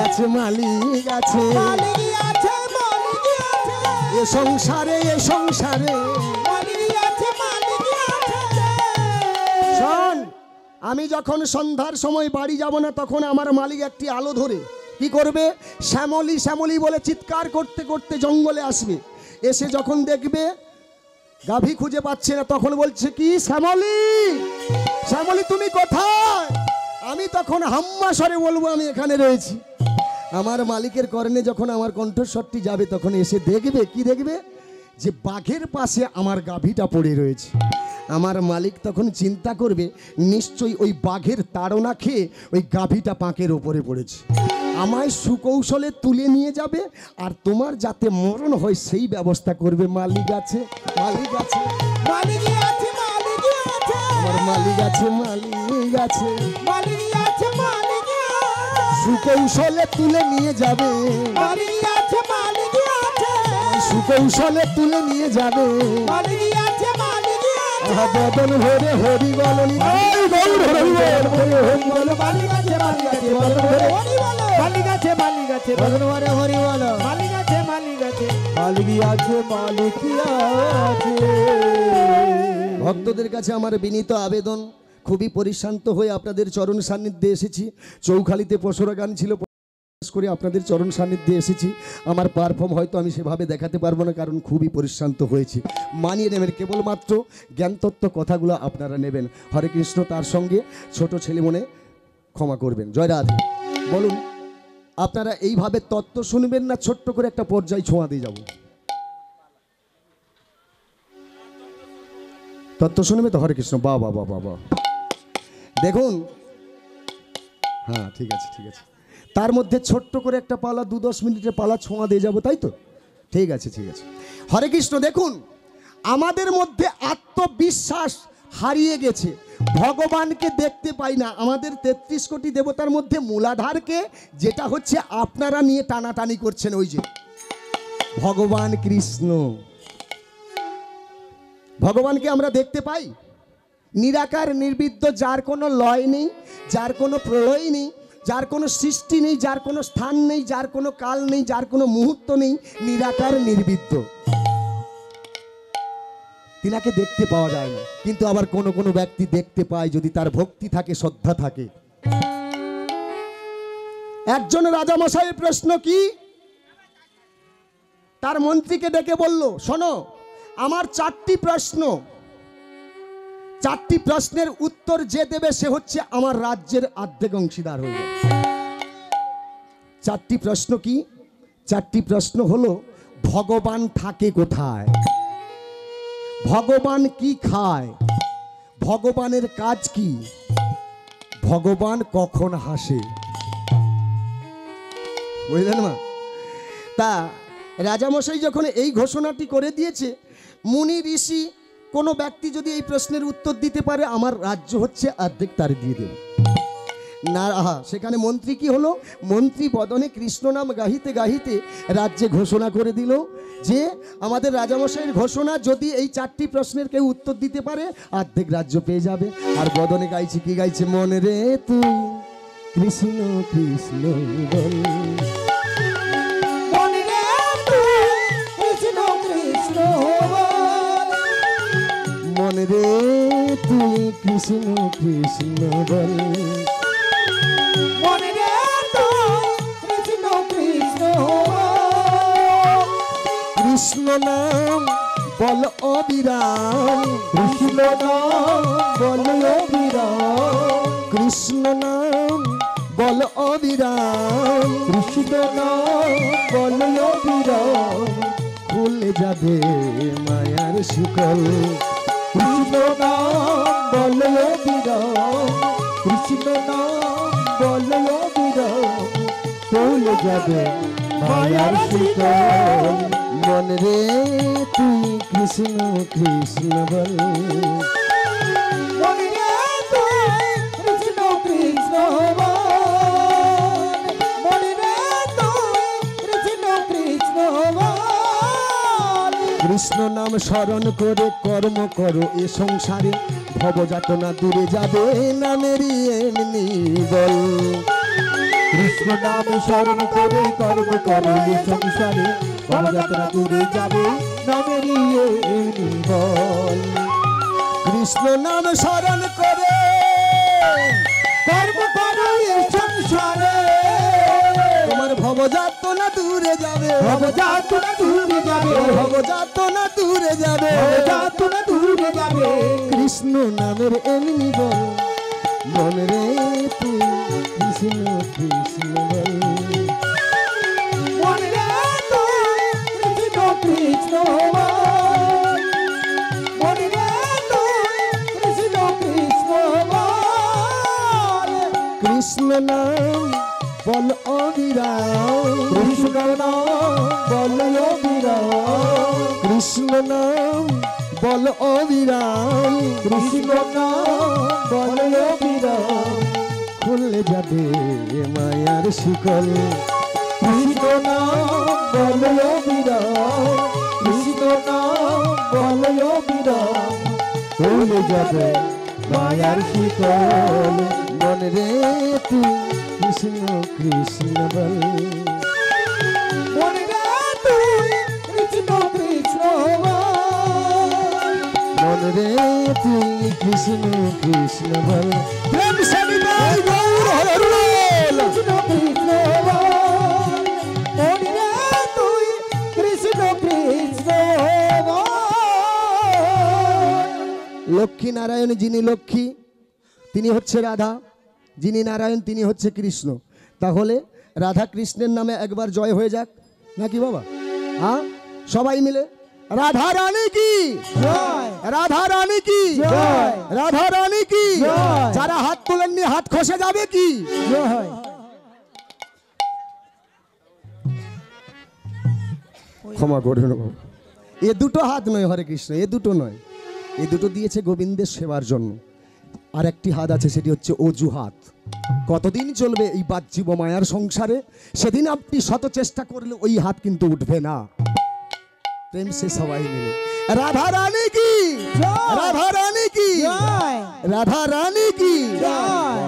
আছে মালিক আছে, মালিক আছে, মালিক আছে, এ সংসারে, এ সংসারে। মালিক আছে, মালিক আছে। শোন, আমি যখন সন্ধ্যার সময় বাড়ি যাব না, তখন আমার মালিক একটি আলো ধরে কি করবে, শ্যামলী শ্যামলী বলে চিৎকার করতে করতে জঙ্গলে আসবে। এসে যখন দেখবে গাভী খুঁজে পাচ্ছে না, তখন বলছে, কি শ্যামলী, শ্যামলী তুমি কোথায়? আমি তখন হাম্মা স্বরে বলবো, আমি এখানে রয়েছি। আমার মালিকের কর্ণে যখন আমার কণ্ঠস্বরটি যাবে, তখন এসে দেখবে, কি দেখবে, যে বাঘের পাশে আমার গাভীটা পড়ে রয়েছে। আমার মালিক তখন চিন্তা করবে, নিশ্চয়ই ওই বাঘের তাড়না খেয়ে ওই গাভীটা পাঁকের ওপরে পড়েছে, আমায় সুকৌশলে তুলে নিয়ে যাবে, আর তোমার যাতে মরণ হয় সেই ব্যবস্থা করবে। মালিক আছে, মালিক আছে, মালিক আছে, মালিক আছে, আমার মালিক আছে, মালিক আছে, মালিক আছে, মালিক আছে, সুকৌশলে তুলে নিয়ে যাবে, মালিক আছে, মালিক আছে, সুকৌশলে তুলে নিয়ে যাবে। মালিক আছে, মালিক আছে, বদন ভরে হরি বলনি, হরি বলো, মালিক আছে, মালিক আছে, বদন ভরে হরি বলো, মালিক আছে, মালিক আছে, বদন ভরে হরি বলো, মালিক আছে, মালিক আছে, মালিক আছে, মালিক আছে। ভক্তদের কাছে আমার বিনীত আবেদন, খুবই পরিশ্রান্ত হয়ে আপনাদের চরণ সান্নিধ্যে এসেছি। চৌখালিতে পশরা গান ছিল, করে আপনাদের চরণ সান্নিধ্যে এসেছি। আমার পারফর্ম হয়তো আমি সেভাবে দেখাতে পারবো না, কারণ খুবই পরিশ্রান্ত হয়েছি। মানিয়ে নেবেন, কেবলমাত্র জ্ঞানতত্ত্ব কথাগুলো আপনারা নেবেন। হরে কৃষ্ণ। তার সঙ্গে ছোট ছেলে মনে ক্ষমা করবেন। জয় রাধে। বলুন, আপনারা এইভাবে তত্ত্ব শুনবেন না ছোট্ট করে একটা পর্যায় ছোঁয়া দিয়ে যাব? তত্ত্ব শুনবে তো? হরে কৃষ্ণ। বাবা বাবা বাবা, দেখুন, হ্যাঁ ঠিক আছে ঠিক আছে, তার মধ্যে ছোট্ট করে একটা পালা 2-10 মিনিটের পালা ছোঁয়া দিয়ে যাবো, তাই তো? ঠিক আছে ঠিক আছে। হরে কৃষ্ণ। দেখুন, আমাদের মধ্যে আত্মবিশ্বাস হারিয়ে গেছে, ভগবানকে দেখতে পাই না। আমাদের 33 কোটি দেবতার মধ্যে মূলাধারকে, যেটা হচ্ছে আপনারা নিয়ে টানাটানি করছেন, ওই যে ভগবান কৃষ্ণ, ভগবানকে আমরা দেখতে পাই। নিরাকার নির্বিদ্য, যার কোনো লয় নেই, যার কোনো প্রলয় নেই, যার কোনো সৃষ্টি নেই, যার কোনো স্থান নেই, যার কোনো কাল নেই, যার কোনো মুহূর্ত নেই, নিরাকার নির্বিদ্য, তিনাকে দেখতে পাওয়া যায় না। কিন্তু আবার কোনো কোনো ব্যক্তি দেখতে পায়, যদি তার ভক্তি থাকে, শ্রদ্ধা থাকে। একজন রাজামশাইয়ের প্রশ্ন কি, তার মন্ত্রীকে ডেকে বলল, শোনো, আমার 4টি প্রশ্ন, 4টি প্রশ্নের উত্তর যে দেবে সে হচ্ছে আমার রাজ্যের অর্ধেক অংশীদার হয়ে যাবে। 4টি প্রশ্ন কি? 4টি প্রশ্ন হলো, ভগবান থাকে কোথায়, ভগবান কি খায়, ভগবানের কাজ কি, ভগবান কখন হাসে। বুঝলেন মা? তা রাজামশাই যখন এই ঘোষণাটি করে দিয়েছে, মুনি ঋষি কোনো ব্যক্তি যদি এই প্রশ্নের উত্তর দিতে পারে, আমার রাজ্য হচ্ছে অর্ধেক তার দিয়ে দেব না। সেখানে মন্ত্রী কি হলো, মন্ত্রী বদনে কৃষ্ণ নাম গাহিতে গাহিতে রাজ্যে ঘোষণা করে দিল যে আমাদের রাজামশাইয়ের ঘোষণা, যদি এই 4টি প্রশ্নের কেউ উত্তর দিতে পারে, অর্ধেক রাজ্য পেয়ে যাবে। আর বদনে গাইছে, কি গাইছে, মনে রে তুই কৃষ্ণ কৃষ্ণ বল, মনে রে তুই মন রে তুই কৃষ্ণ কৃষ্ণ বল, মনে রে কৃষ্ণ কৃষ্ণ, কৃষ্ণ নাম বল অবিরাম, কৃষ্ণ নাম বল অবিরাম, কৃষ্ণ নাম বল অবিরাম, কৃষ্ণ নাম বল অবিরাম, খুলে যাবে মায়ার শিকল, কৃষ্ণ নাম বল অবিরাম, কৃষ্ণ নাম বল অবিরাম, খুলে যাবে মায়ার শিকল। মন রে তুই কৃষ্ণ কৃষ্ণ বল, মনে রে কৃষ্ণ কৃষ্ণ বল, মনে রে কৃষ্ণ কৃষ্ণ বল, কৃষ্ণ নাম স্মরণ করে কর্ম করো এ সংসারে, ভবযাতনা দূরে যাবে নামেরই এমনি বল, কৃষ্ণ নাম স্মরণ করে কর্ম করো এ সংসারে, ভবযাত্রা দূরে যাবে নামেরই এমনি বল, কৃষ্ণ নাম স্মরণ করে কর্ম করো এ সংসারে, তোমার ভবযাতনা দূরে যাবে, ভবযাত্রা দূরে যাবে, ভবযাতনা দূরে যাবে, ভবযাত্রা দূরে যাবে, কৃষ্ণ নামের এমনি বল, মন রে তুই কৃষ্ণ কৃষ্ণ বল, মনে রে কৃষ্ণ কৃষ্ণ বল, মনে রে কৃষ্ণ কৃষ্ণ বল, কৃষ্ণ নাম বল অবিরাম, কৃষ্ণ নাম বল অবিরাম, কৃষ্ণ নাম বল অবিরাম, কৃষ্ণ নাম বল অবিরাম, খুলে যাবে মায়ার শিকল, কৃষ্ণ নাম বল অবিরাম, কৃষ্ণ নাম বল অবিরাম, খুলে যাবে মায়ার শিকল, মন রে তুই কৃষ্ণ কৃষ্ণ বল, মনে রে কৃষ্ণ কৃষ্ণ বল, মন রে তুই কৃষ্ণ কৃষ্ণ বল, প্রেম সবিতাই গৌর হরি বল। কৃষ্ণ কৃষ্ণ বল, মনে রে কৃষ্ণ কৃষ্ণ বল, লক্ষ্মী নারায়ণ যিনি লক্ষ্মী তিনি হচ্ছে রাধা, যিনি নারায়ণ তিনি হচ্ছে কৃষ্ণ। তাহলে রাধা কৃষ্ণের নামে একবার জয় হয়ে যাক নাকি বাবা? হ্যাঁ, সবাই মিলে রাধা রানী কি জয়, রাধা রানী কি জয়, রাধা রানী কি জয়। যারা হাত তোলেননি হাত খসে যাবে কি? জয়। ক্ষমা করে নেব, এ দুটো হাত নয় হরে কৃষ্ণ, এ দুটো নয়, এ দুটো দিয়েছে গোবিন্দের সেবার জন্য। আর একটি হাত আছে, সেটি হচ্ছে অজুহাত। কতদিন চলবে এই বাহ্যিক মায়ার সংসারে? সেদিন আপনি শত চেষ্টা করলে ওই হাত কিন্তু উঠবে না। প্রেম সে সবাই মিলে রাধা রানী কি জয়। রাধা রানী কি জয়, রাধা রানী কি। জয়।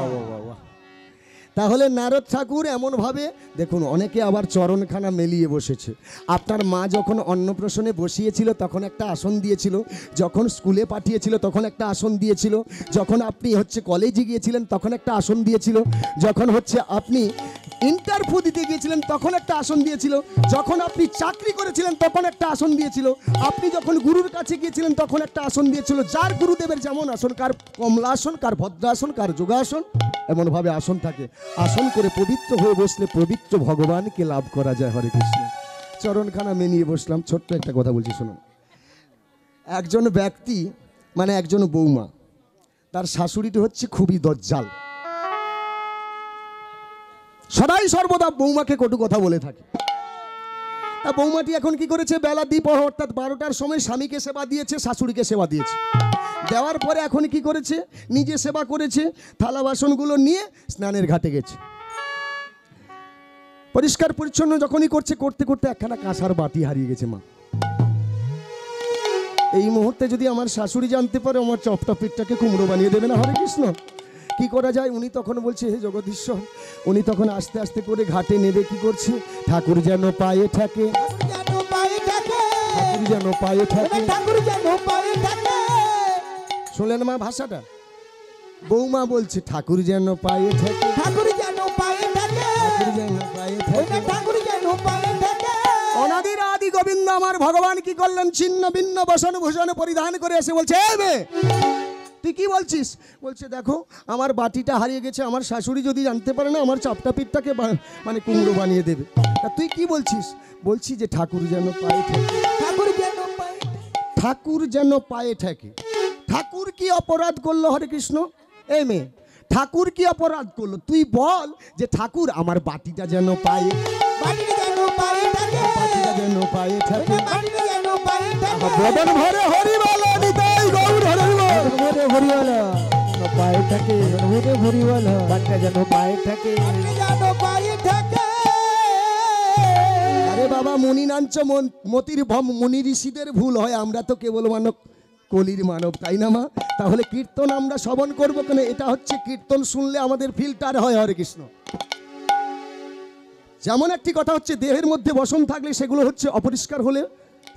তাহলে নারদ ঠাকুর এমনভাবে দেখুন, অনেকে আবার চরণখানা মেলিয়ে বসেছে। আপনার মা যখন অন্নপ্রাশনে বসিয়েছিল তখন একটা আসন দিয়েছিল, যখন স্কুলে পাঠিয়েছিল তখন একটা আসন দিয়েছিল, যখন আপনি হচ্ছে কলেজে গিয়েছিলেন তখন একটা আসন দিয়েছিল, যখন হচ্ছে আপনি ইন্টারভিউ দিতে গিয়েছিলেন তখন একটা আসন দিয়েছিল, যখন আপনি চাকরি করেছিলেন তখন একটা আসন দিয়েছিল, আপনি যখন গুরুর কাছে গিয়েছিলেন তখন একটা আসন দিয়েছিল। যার গুরুদেবের যেমন আসন, কার কমলাসন, কার ভদ্রাসন, কার যোগাসন, এমনভাবে আসন থাকে। আসন করে পবিত্র হয়ে বসলে পবিত্র ভগবানকে লাভ করা যায়। হরে কৃষ্ণ। চরণখানা মেনিয়ে বসলাম। ছোট্ট একটা কথা বলছি শুনুন। একজন ব্যক্তি মানে একজন বৌমা, তার শাশুড়িটি হচ্ছে খুবই দজ্জাল, সদাই সর্বদা বৌমাকে কটু কথা বলে থাকে। তা বৌমাটি এখন কি করেছে, বেলা দ্বিপ্রহর অর্থাৎ 12টার সময় স্বামীকে সেবা দিয়েছে, শাশুড়িকে সেবা দিয়েছে। দেওয়ার পরে এখন কি করেছে, নিজে সেবা করেছে, থালা বাসনগুলো নিয়ে স্নানের ঘাটে গেছে। পরিষ্কার পরিচ্ছন্ন যখনই করছে, করতে করতে একখানা কাঁসার বাটি হারিয়ে গেছে। মা, এই মুহূর্তে যদি আমার শাশুড়ি জানতে পারে, আমার চপটা পেটটাকে কুমড়ো বানিয়ে দেবে না। হরে কৃষ্ণ। কি করা যায়? উনি তখন বলছে, হে জগদীশ্বর। উনি তখন আস্তে আস্তে করে ঘাটে নেবে, কি করছে, ঠাকুর যেন পায়ে ঠাকে, যেন পায়ে থাকে, ঠাকুর যেন পায়ে ঠাকে, ঠাকুর যেন পায়ে থাকে, শুনলেন মা ভাষাটা? বৌমা বলছে ঠাকুর যেন পায়ে থাকে, ঠাকুর যেন পায়ে থাকে, ঠাকুর যেন পায়ে থাকে। ঠাকুর যেন পায়ে থাকে। অনাদির আদি গোবিন্দ আমার ভগবান কি করলেন? ছিন্ন ভিন্ন বসন ভূষণ পরিধান করে এসে বলছে, এই মেয়ে, তুই কি বলছিস? বলছে দেখো আমার বাটিটা হারিয়ে গেছে, আমার শাশুড়ি যদি জানতে পারে না আমার চাপটা পিঠটাকে মানে কুমড়ো বানিয়ে দেবে। তা তুই কি বলছিস? বলছি যে ঠাকুর যেন পায়ে থাকে, ঠাকুর যেন পায়ে থাকে। ঠাকুর যেন পায়ে থাকে। ঠাকুর কি অপরাধ করলো হরে কৃষ্ণ? এই মেয়ে, ঠাকুর কি অপরাধ করলো? তুই বল যে ঠাকুর আমার বাটিটা যেন পায়ে, বাটিটা যেন পায়ে থাকে, বাটিটা যেন পায়ে থাকে। বাটিটা যেন পায়ে থাকে। বদন ভরে হরি বল, নিতাই গৌর হরি বল। মনে হরিওয়ালা পায়ে থাকে, মনে হরিওয়ালা বাটিটা যেন পায়ে থাকে, যেন পায়ে থাকে। আরে বাবা, মুনি নাঞ্চ মতির ভম, মুনি ঋষিদের ভুল হয়, আমরা তো কেবল মানব, কলির মানব, তাই না মা? তাহলে কীর্তন আমরা শ্রবণ করবো কেন? এটা হচ্ছে কীর্তন শুনলে আমাদের ফিল্টার হয় হরে কৃষ্ণ। যেমন একটি কথা হচ্ছে দেহের মধ্যে বসন থাকলে সেগুলো হচ্ছে অপরিষ্কার হলে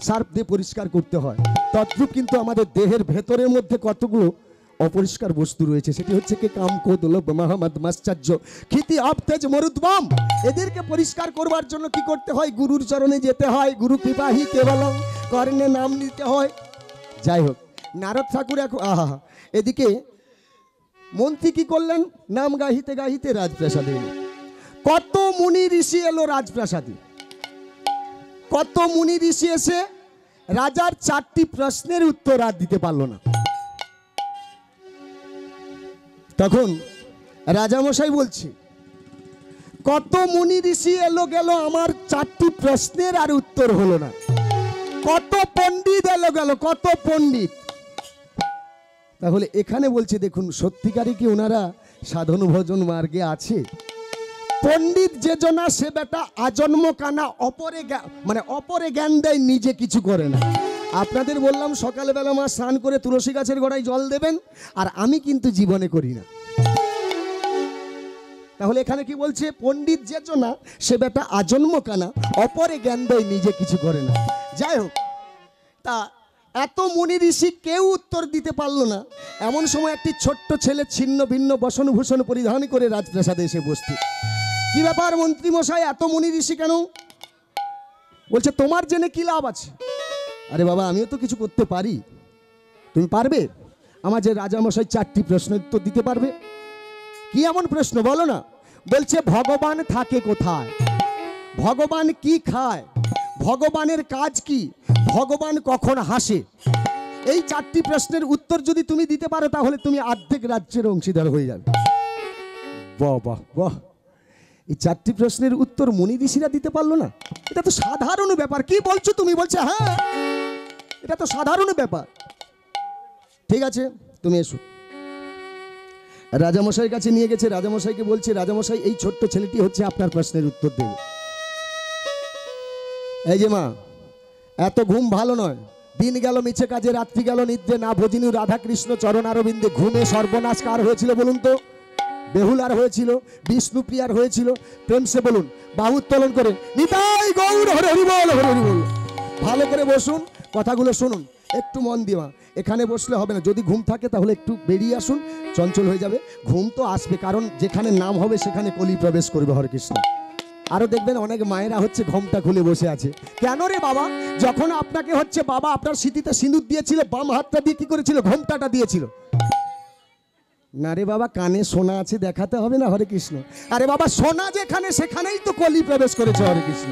সার্ফ দিয়ে পরিষ্কার করতে হয়, তদ্রূপ কিন্তু আমাদের দেহের ভেতরের মধ্যে কতগুলো অপরিষ্কার বস্তু রয়েছে, সেটি হচ্ছে কি কাম, ক্রোধ, লোভ, মাহামদ, মাশ্চর্য, ক্ষিতি, অবতেজ, মরুদ্বম। এদেরকে পরিষ্কার করবার জন্য কি করতে হয়? গুরুর চরণে যেতে হয়, গুরু কৃপাহি কেবলম, কর্ণে নাম নিতে হয়। যাই হোক, নারদ ঠাকুর এখন এদিকে মন্ত্রী কি করলেন? নাম গাহিতে গাহিতে রাজপ্রাসাদে এলো। কত মুনি ঋষি এলো রাজপ্রাসাদে, কত মুনি ঋষি এসে রাজার 4টি প্রশ্নের উত্তর আর দিতে পারলো না। তখন রাজামশাই বলছে, কত মুনি ঋষি এলো গেল, আমার 4টি প্রশ্নের আর উত্তর হলো না। কত পণ্ডিত এলো গেল, কত পণ্ডিত। তাহলে এখানে বলছে দেখুন, সত্যিকারই কি ওনারা সাধন ভজন মার্গে আছে? পণ্ডিত যে জনা সে বেটা আজন্ম কানা, অপরে জ্ঞান দেয়, নিজে কিছু করে না। আপনাদের বললাম সকালবেলা মা স্নান করে তুলসী গাছের গোড়ায় জল দেবেন, আর আমি কিন্তু জীবনে করি না। তাহলে এখানে কি বলছে? পণ্ডিত যে জনা সে বেটা আজন্ম কানা, অপরে জ্ঞান দেয়, নিজে কিছু করে না। যাই হোক, তা এত মুনি ঋষি কেউ উত্তর দিতে পারলো না। এমন সময় একটি ছোট্ট ছেলে ছিন্ন ভিন্ন বসনভূষণ পরিধান করে রাজপ্রাসাদে এসে উপস্থিত। কি ব্যাপার মন্ত্রী মশাই, এত মুনি ঋষি কেন? বলছে তোমার জেনে কি লাভ আছে? আরে বাবা, আমিও তো কিছু করতে পারি, তুমি পারবে? আমার যে রাজামশাই 4টি প্রশ্নের উত্তর দিতে পারবে। কি এমন প্রশ্ন বলো না? বলছে ভগবান থাকে কোথায়, ভগবান কি খায়, ভগবানের কাজ কি, ভগবান কখন হাসে। এই 4টি প্রশ্নের উত্তর যদি তুমি দিতে পারো তাহলে তুমি অর্ধেক রাজ্যের অংশীদার হয়ে যাবে। বাহ বাহ বাহ! এই 4টি প্রশ্নের উত্তর মুনি ঋষিরা দিতে পারলো না? এটা তো সাধারণ ব্যাপার। কি বলছো তুমি? বলছে হ্যাঁ, এটা তো সাধারণ ব্যাপার। ঠিক আছে, তুমি এসো। রাজামশাইয়ের কাছে নিয়ে গেছে। রাজামশাইকে বলছে, রাজামশাই এই ছোট্ট ছেলেটি হচ্ছে আপনার প্রশ্নের উত্তর দেবে। এই যে মা, এত ঘুম ভালো নয়। দিন গেল মিছে কাজে, রাত্রি গেল নিদ্রে, না ভজিনু রাধাকৃষ্ণ চরণ আরবিন্দে। ঘুমে সর্বনাশ কার হয়েছিল বলুন তো? বেহুলার হয়েছিল, বিষ্ণুপ্রিয়ার হয়েছিল। প্রেম সে বলুন, বাহু উত্তোলন করে নিতাই গৌর হরি হরি বল, হরি হরি বল। ভালো করে বসুন, কথাগুলো শুনুন, একটু মন দিয়ে। এখানে বসলে হবে না, যদি ঘুম থাকে তাহলে একটু বেরিয়ে আসুন, চঞ্চল হয়ে যাবে। ঘুম তো আসবে, কারণ যেখানে নাম হবে সেখানে কলি প্রবেশ করবে হরে কৃষ্ণ। আরো দেখবেন অনেক মায়েরা হচ্ছে ঘোমটা খুলে বসে আছে। কেন রে বাবা? যখন আপনাকে হচ্ছে বাবা আপনার স্মৃতিতে সিঁদুর দিয়েছিল, বাম হাতটা দিয়ে কি করেছিল? ঘোমটাটা দিয়েছিল। না রে বাবা, কানে সোনা আছে, দেখাতে হবে না হরে কৃষ্ণ। আরে বাবা, সোনা যেখানে সেখানেই তো কলি প্রবেশ করেছে হরে কৃষ্ণ।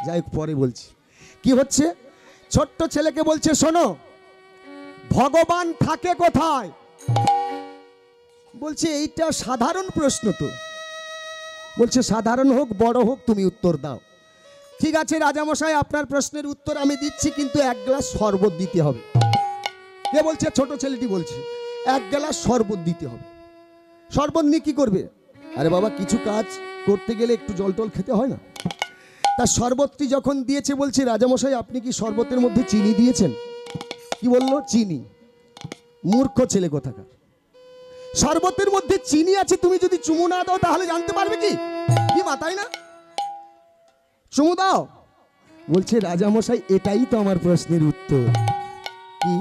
যাই হোক, পরে বলছি। কি হচ্ছে? ছোট্ট ছেলেকে বলছে, শোনো, ভগবান থাকে কোথায়? বলছে এইটা সাধারণ প্রশ্ন তো। বলছে সাধারণ হোক বড় হোক তুমি উত্তর দাও। ঠিক আছে রাজামশাই, আপনার প্রশ্নের উত্তর আমি দিচ্ছি, কিন্তু 1 গ্লাস শরবত দিতে হবে। কে বলছে? ছোট ছেলেটি বলছে 1 গ্লাস শরবত দিতে হবে। শরবত নিয়ে কি করবে? আরে বাবা, কিছু কাজ করতে গেলে একটু জল টল খেতে হয় না? তার শরবতটি যখন দিয়েছে, বলছে রাজামশাই আপনি কি শরবতের মধ্যে চিনি দিয়েছেন? কি বললো? চিনি। মূর্খ ছেলে কোথাকার। শরবতের মধ্যে চিনি আছে, তুমি যদি চুমু না দাও তাহলে জানতে পারবে কি? কি মা, তাই না? চুমু দাও। বলছে রাজামশাই এটাই তো আমার প্রশ্নের উত্তর। কি?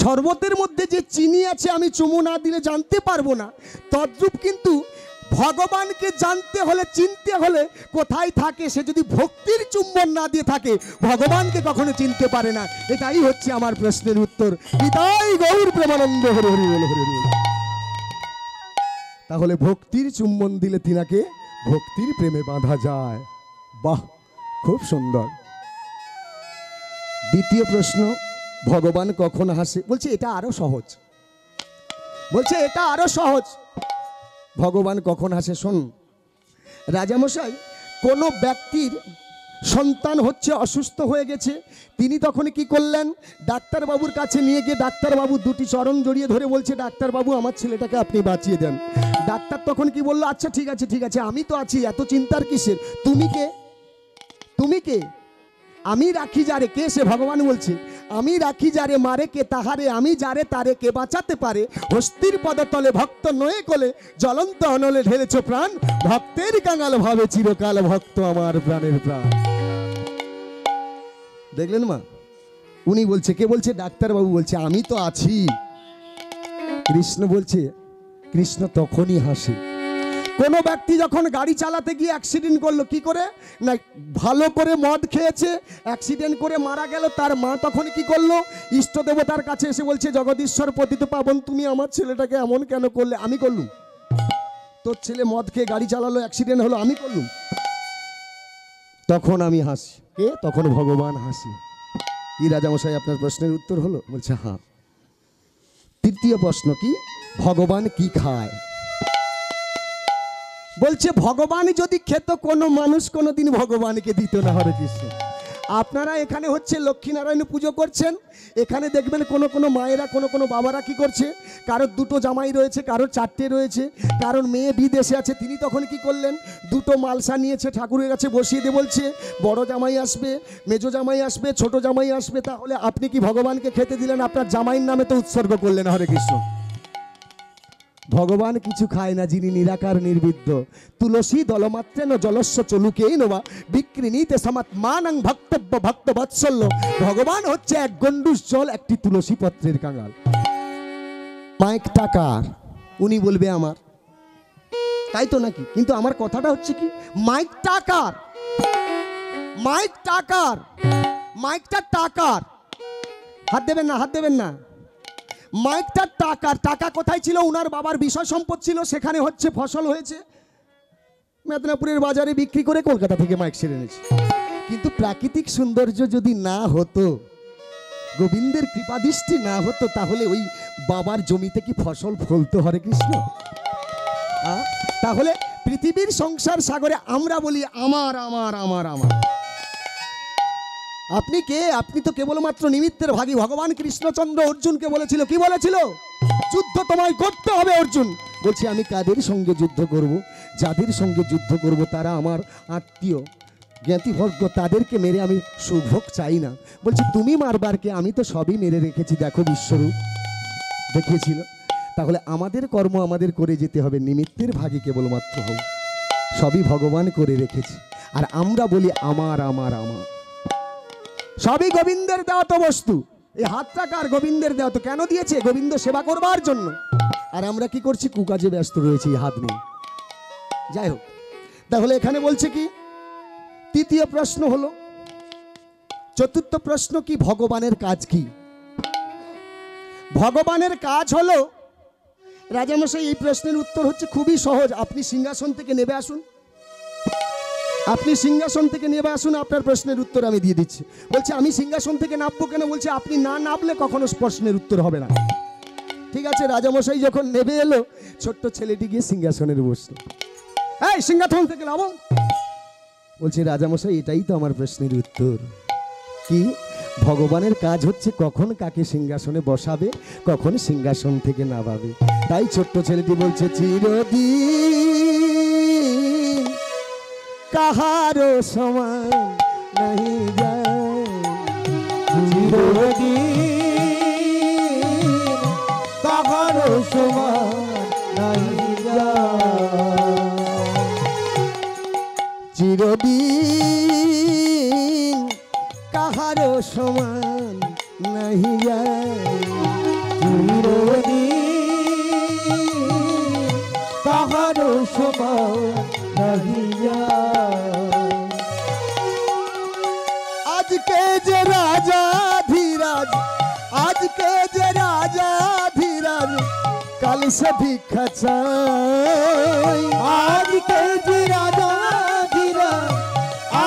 শরবতের মধ্যে যে চিনি আছে আমি চুমু না দিলে জানতে পারবো না, তদ্রূপ কিন্তু ভগবানকে জানতে হলে, চিনতে হলে কোথায় থাকে, সে যদি ভক্তির চুম্বন না দিয়ে থাকে ভগবানকে কখনো চিনতে পারে না। এটাই হচ্ছে আমার প্রশ্নের উত্তর। নিতাই গৌর প্রেমানন্দ, হরি হরি বল, হরি হরি বল। তাহলে ভক্তির চুম্বন দিলে তিনাকে ভক্তির প্রেমে বাঁধা যায়। বাহ, খুব সুন্দর। দ্বিতীয় প্রশ্ন, ভগবান কখন হাসে? বলছে এটা আরো সহজ, বলছে এটা আরো সহজ। ভগবান কখন হাসে শোন। রাজামশাই, কোনো ব্যক্তির সন্তান হচ্ছে অসুস্থ হয়ে গেছে, তিনি তখন কি করলেন, ডাক্তারবাবুর কাছে নিয়ে গিয়ে ডাক্তারবাবু দুটি চরণ জড়িয়ে ধরে বলছে, ডাক্তারবাবু আমার ছেলেটাকে আপনি বাঁচিয়ে দেন। ডাক্তার তখন কি বললো, আচ্ছা ঠিক আছে ঠিক আছে, আমি তো আছি, এত চিন্তার কিসের, তুমি কে? তুমি কে? আমি রাখি যারে, কে সে? ভগবান বলছে, আমি রাখি যারে মারে কে তাহারে, আমি যারে তারে কে বাঁচাতে পারে। হস্তির পদতলে ভক্ত নয়ে কোলে, জ্বলন্ত অনলে ঢেলেছ প্রাণ, ভক্তের কাঙাল ভাবে চিরকাল ভক্ত আমার প্রাণের প্রাণ। দেখলেন মা, উনি বলছে, কে বলছে? ডাক্তারবাবু বলছে, আমি তো আছি। কৃষ্ণ বলছে, কৃষ্ণ তখনই হাসে। কোনো ব্যক্তি যখন গাড়ি চালাতে গিয়ে অ্যাক্সিডেন্ট করলো, কি করে না, ভালো করে মদ খেয়েছে, অ্যাক্সিডেন্ট করে মারা গেল। তার মা তখন কি করলো, ইষ্ট দেবতার কাছে এসে বলছে, জগদীশ্বর পতিত পাবন, তুমি আমার ছেলেটাকে এমন কেন করলে? আমি করলুম? তোর ছেলে মদ খেয়ে গাড়ি চালালো, অ্যাক্সিডেন্ট হলো, আমি করলুম? তখন আমি হাসি। কে? তখন ভগবান হাসি। কি রাজামশাই, আপনার প্রশ্নের উত্তর হলো? বলছে হ্যাঁ। তৃতীয় প্রশ্ন কি, ভগবান কি খায়? বলছে ভগবান যদি খেত, কোনো মানুষ কোনোদিন ভগবানকে দিত না। হরে কৃষ্ণ। আপনারা এখানে হচ্ছে লক্ষ্মীনারায়ণ পুজো করছেন, এখানে দেখবেন কোনো কোনো মায়েরা, কোনো কোনো বাবারা কি করছে, কারোর দুটো জামাই রয়েছে, কারোর চারটে রয়েছে, কারোর মেয়ে বিদেশে আছে, তিনি তখন কি করলেন, দুটো মালসা নিয়েছে, ঠাকুরের কাছে বসিয়ে দিয়ে বলছে, বড় জামাই আসবে, মেজো জামাই আসবে, ছোট জামাই আসবে। তাহলে আপনি কি ভগবানকে খেতে দিলেন? আপনার জামাইয়ের নামে তো উৎসর্গ করলেন। হরে কৃষ্ণ। ভগবান কিছু খায় না, যিনি নিরাকার নির্বিদ্য। তুলসী দলমাত্রেন জলস্য চলুকেই নবা বিক্রিনীতে সমাত্মানং ভক্তব্য ভক্ত বৎসল্য। ভগবান হচ্ছে এক গন্ডুস জল, একটি তুলসী পত্রের কাঙাল। মাইক টাকার, উনি বলবে আমার, তাই তো নাকি? কিন্তু আমার কথাটা হচ্ছে কি, মাইক টাকার, মাইক টাকার, মাইকটা টাকার। হাত দেবেন না, হাত দেবেন না। মাইকটা টাকার। টাকা কোথায় ছিল? উনার বাবার বিষয় সম্পদ ছিল, সেখানে হচ্ছে ফসল হয়েছে, মেদিনীপুরের বাজারে বিক্রি করে কলকাতা থেকে মাইক সেরে এনেছে। কিন্তু প্রাকৃতিক সৌন্দর্য যদি না হতো, গোবিন্দের কৃপাদৃষ্টি না হতো, তাহলে ওই বাবার জমিতে কি ফসল ফলতো? হরে কৃষ্ণ। তাহলে পৃথিবীর সংসার সাগরে আমরা বলি আমার আমার আমার আমার। আপনি কে? আপনি তো কেবলমাত্র নিমিত্তের ভাগী। ভগবান কৃষ্ণচন্দ্র অর্জুনকে বলেছিল, কি বলেছিল? যুদ্ধ তোমায় করতে হবে। অর্জুন বলছে, আমি কাদের সঙ্গে যুদ্ধ করব? যাদের সঙ্গে যুদ্ধ করব তারা আমার আত্মীয় জ্ঞাতিভর্গ, তাদেরকে মেরে আমি সুভোগ চাই না। বলছে, তুমি মারবার কে? আমি তো সবই মেরে রেখেছি, দেখো বিশ্বরূপ দেখিয়েছিল। তাহলে আমাদের কর্ম আমাদের করে যেতে হবে, নিমিত্তের ভাগী কেবলমাত্র হও, সবই ভগবান করে রেখেছে। আর আমরা বলি আমার আমার আমার। সবই গোবিন্দের দেওয়া তো বস্তু। এই হাতটা কার? গোবিন্দের দেওয়া। তো কেন দিয়েছে? গোবিন্দ সেবা করবার জন্য। আর আমরা কি করছি? কুকাজে ব্যস্ত রয়েছি এই হাত নিয়ে। যাই হোক, তাহলে এখানে বলছে কি, তৃতীয় প্রশ্ন হলো। চতুর্থ প্রশ্ন কি, ভগবানের কাজ কি? ভগবানের কাজ হলো, রাজামশাই এই প্রশ্নের উত্তর হচ্ছে খুবই সহজ। আপনি সিংহাসন থেকে নেমে আসুন, আপনি সিংহাসন থেকে নেমে আসুন, আপনার প্রশ্নের উত্তর আমি দিয়ে দিচ্ছি। বলছে, আমি সিংহাসন থেকে নামবো কেন? বলছে, আপনি না নামলে কখনো প্রশ্নের উত্তর হবে না। ঠিক আছে, রাজামশাই যখন নেমে এলো, ছোট্ট ছেলেটি গিয়ে সিংহাসনের বসলো। এই সিংহাসন থেকে নামো। বলছে, রাজামশাই এটাই তো আমার প্রশ্নের উত্তর। কি? ভগবানের কাজ হচ্ছে কখন কাকে সিংহাসনে বসাবে, কখন সিংহাসন থেকে নামাবে। তাই ছোট্ট ছেলেটি বলছে, চিরদিন কাহারো সমান নাহি যায়, চিরদিন কাহারো সমান নাহি যায়, চিরদিন কাহারো সমান নাহি যায়। সে ভিক্ষা চাই। আজকে যে রাজা ধীরাজ,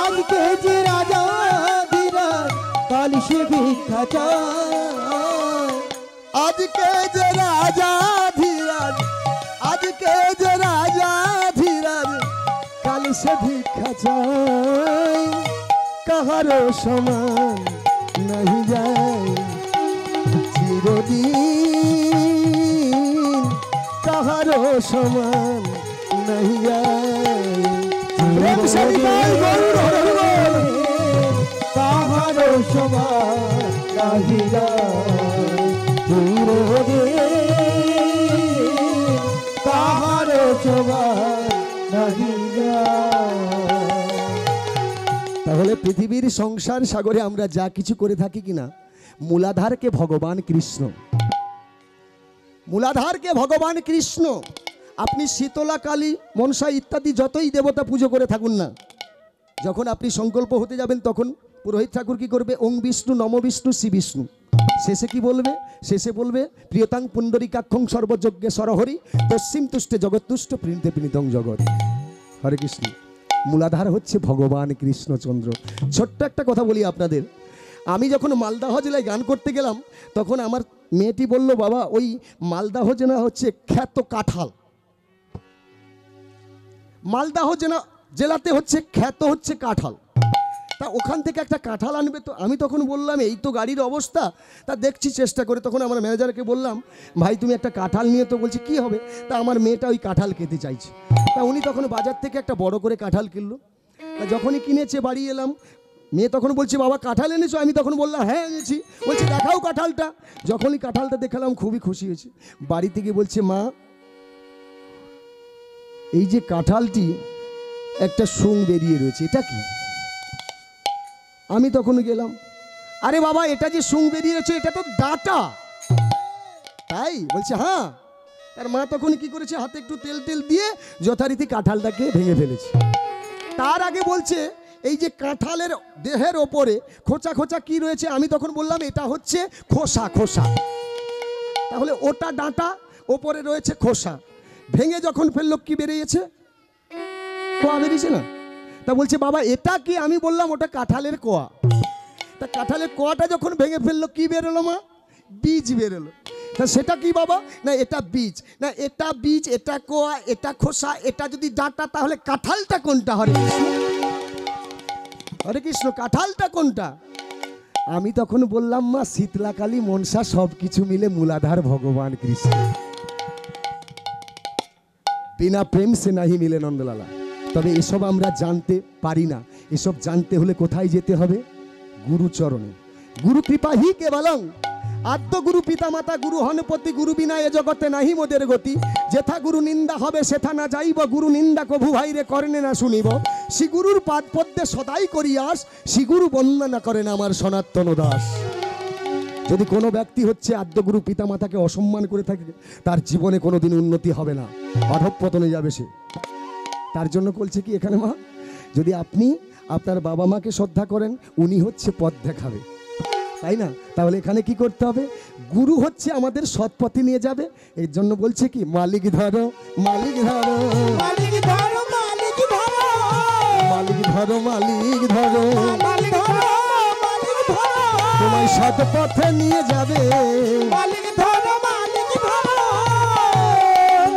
আজকে যে রাজা ধীরাজ, কাল সে ভিক্ষা চায়। আজকে যে রাজা ধীরাজ, আজকে যে রাজা ধীরাজ, কাল সে ভিক্ষা চাই। কাহারো সমান नहीं যায় চিরদিন, কাহারো সমান नहीं যায়। প্রেম সবিতায় গৌর হরিবল। কাহারো সমান नहीं যায় চিরদিন, কাহারো সমান नहीं যায়। তাহলে পৃথিবীর সংসার সাগরে আমরা যা কিছু করে থাকি কিনা, মূলাধারকে ভগবান কৃষ্ণ, মূলাধারকে ভগবান কৃষ্ণ। আপনি শীতলা কালী মনসা ইত্যাদি যতই দেবতা পুজো করে থাকুন না, যখন আপনি সংকল্প হতে যাবেন তখন পুরোহিত ঠাকুর কি করবে? ওং বিষ্ণু নম বিষ্ণু শ্রী বিষ্ণু। শেষে কি বলবে? শেষে বলবে প্রিয়তাং পুণ্ডরিকাক্ষং সর্বযজ্ঞে সরহরি তস্মিং তুষ্টে জগৎতুষ্ট প্রীণিতে প্রীণিতং জগৎ। হরে কৃষ্ণ। মূলাধার হচ্ছে ভগবান কৃষ্ণচন্দ্র। ছোট্ট একটা কথা বলি আপনাদের, আমি যখন মালদাহ জেলায় গান করতে গেলাম তখন আমার মেয়েটি বলল, বাবা ওই মালদাহ জেলা হচ্ছে খ্যাত কাঁঠাল, মালদাহ জেলাতে হচ্ছে খ্যাত হচ্ছে কাঁঠাল, তা ওখান থেকে একটা কাঁঠাল আনবে। তো আমি তখন বললাম এই তো গাড়ির অবস্থা, তা দেখছি চেষ্টা করে। তখন আমার ম্যানেজারকে বললাম, ভাই তুমি একটা কাঁঠাল নিয়ে, তো বলছি কি হবে? তা আমার মেয়েটা ওই কাঁঠাল খেতে চাইছে। তা উনি তখন বাজার থেকে একটা বড় করে কাঁঠাল কিনলো। তা যখনই কিনেছে বাড়ি এলাম, মেয়ে তখন বলছে, বাবা কাঁঠাল এনেছো? আমি তখন বললাম হ্যাঁ এনেছি। বলছে দেখাও কাঁঠালটা। যখনই কাঁঠালটা দেখালাম খুবই খুশি হয়েছে। বাড়ি থেকে বলছে, মা এই যে কাঁঠালটি একটা শুং বেরিয়ে রয়েছে, এটা কি? আমি তখন গেলাম, আরে বাবা এটা যে শুং বেরিয়েছে এটা তো ডাঁটা। তাই? বলছে হ্যাঁ। তার মা তখন কি করেছে, হাতে একটু তেল তেল দিয়ে যথারীতি কাঁঠালটাকে ভেঙে ফেলেছে। তার আগে বলছে এই যে কাঁঠালের দেহের ওপরে খোঁচা খোঁচা কি রয়েছে? আমি তখন বললাম এটা হচ্ছে খোসা, খোসা। তাহলে ওটা ডাঁটা, ওপরে রয়েছে খোসা। ভেঙে যখন ফেললো কি বেরিয়েছে? কোয়া বেরিয়েছে না? তা বলছে বাবা এটা কি? আমি বললাম ওটা কাঁঠালের কোয়া। তা কাঁঠালের কোয়াটা যখন ভেঙে ফেললো কি বেরোলো মা? বীজ বেরোলো। তা সেটা কি বাবা? না এটা বীজ। না এটা বীজ, এটা কোয়া, এটা খোসা, এটা যদি ডাঁটা, তাহলে কাঁঠালটা কোনটা? হরে কৃষ্ণ, হরে কৃষ্ণ, কাঁঠালটা কোনটা? আমি তখন বললাম, মা শীতলা কালী মনসা সব কিছু মিলে মূলাধার ভগবান কৃষ্ণ। বিনা প্রেম সে নাহি মিলে নন্দলালা। তবে এসব আমরা জানতে পারি না। এসব জানতে হলে কোথায় যেতে হবে? গুরুচরণে। গুরু কৃপা হি কেবলং। আদ্য গুরু পিতা মাতা গুরু হনপতি, গুরু বিনা এ জগতে নাহি মোদের গতি। যেথা গুরু নিন্দা হবে সেথা না যাইব, গুরু নিন্দা কভু ভাইরে কর্ণে না শুনিব। শ্রী গুরুর পাদ পদ্মে সদাই করিয়াস, শ্রী গুরু বন্দনা করেন আমার সনাতন দাস। যদি কোনো ব্যক্তি হচ্ছে আদ্যগুরু পিতা মাতাকে অসম্মান করে থাকে, তার জীবনে কোনোদিন উন্নতি হবে না, অধঃপতনে যাবে সে। তার জন্য বলছে কি এখানে মা, যদি আপনি আপনার বাবা মাকে শ্রদ্ধা করেন, উনি হচ্ছে পথ দেখাবে, তাই না? তাহলে এখানে কি করতে হবে? গুরু হচ্ছে আমাদের সৎ পথে নিয়ে যাবে। এর জন্য বলছে কি, মালিক ধরো, মালিক ধরো, মালিক ধরো, মালিক ধরো, মালিক ধরো, মালিক ধরো, মালিক ধরো, মালিক ধরো, তোমায় সৎ পথে নিয়ে যাবে। মালিক ধরো, মালিক ধরো।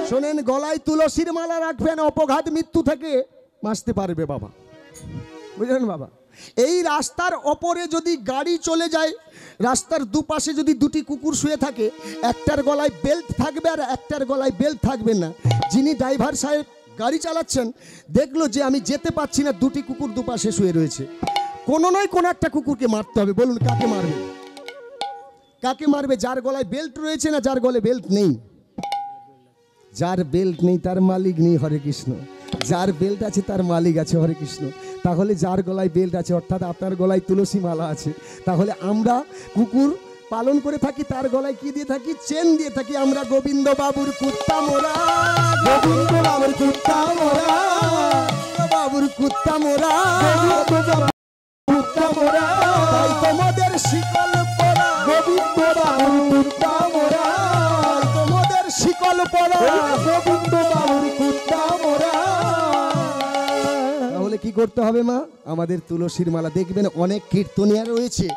শোনেন, গলায় তুলসীর মালা রাখবেন, অপঘাত মৃত্যু থেকে বাঁচতে পারবে বাবা, বুঝলেন বাবা? এই রাস্তার ওপরে যদি গাড়ি চলে যায়, রাস্তার দুপাশে যদি দুটি কুকুর শুয়ে থাকে, একটার গলায় বেল্ট থাকবে আর একটার গলায় বেল্ট থাকবে না। যিনি ড্রাইভার সাহেব গাড়ি চালাচ্ছেন, দেখলো যে আমি যেতে পারছি না, দুটি কুকুর দুপাশে শুয়ে রয়েছে, কোনো নয় কোনো একটা কুকুরকে মারতে হবে। বলুন কাকে মারবে? কাকে মারবে? যার গলায় বেল্ট রয়েছে না যার গলায় বেল্ট নেই? যার বেল্ট নেই তার মালিক নেই, হরে কৃষ্ণ। যার বেল্ট আছে তার মালিক আছে, হরে কৃষ্ণ। তাহলে যার গলায় বেল্ট আছে, অর্থাৎ আপনার গলায় তুলসী মালা আছে, তাহলে আমরা কুকুর পালন করে থাকি, তার গলায় কি দিয়ে থাকি? চেন দিয়ে থাকি। আমরা গোবিন্দ বাবুর কুত্তা মোরা, গোবিন্দ বাবুর কুত্তা মোরা, বাবুর কুত্তা মোরা, কুত্তা মোরা, তাই তোমাদের শিকল পরা, গোবিন্দ বাবুর কুত্তা মোরা, তোমাদের শিকল গোপাল পরা গোবিন্দ বাবুর কুত্তা মোরা। তাহলে কি করতে হবে মা? আমাদের তুলসীর মালা দেখবেন অনেক কীর্তনিয়া রয়েছে,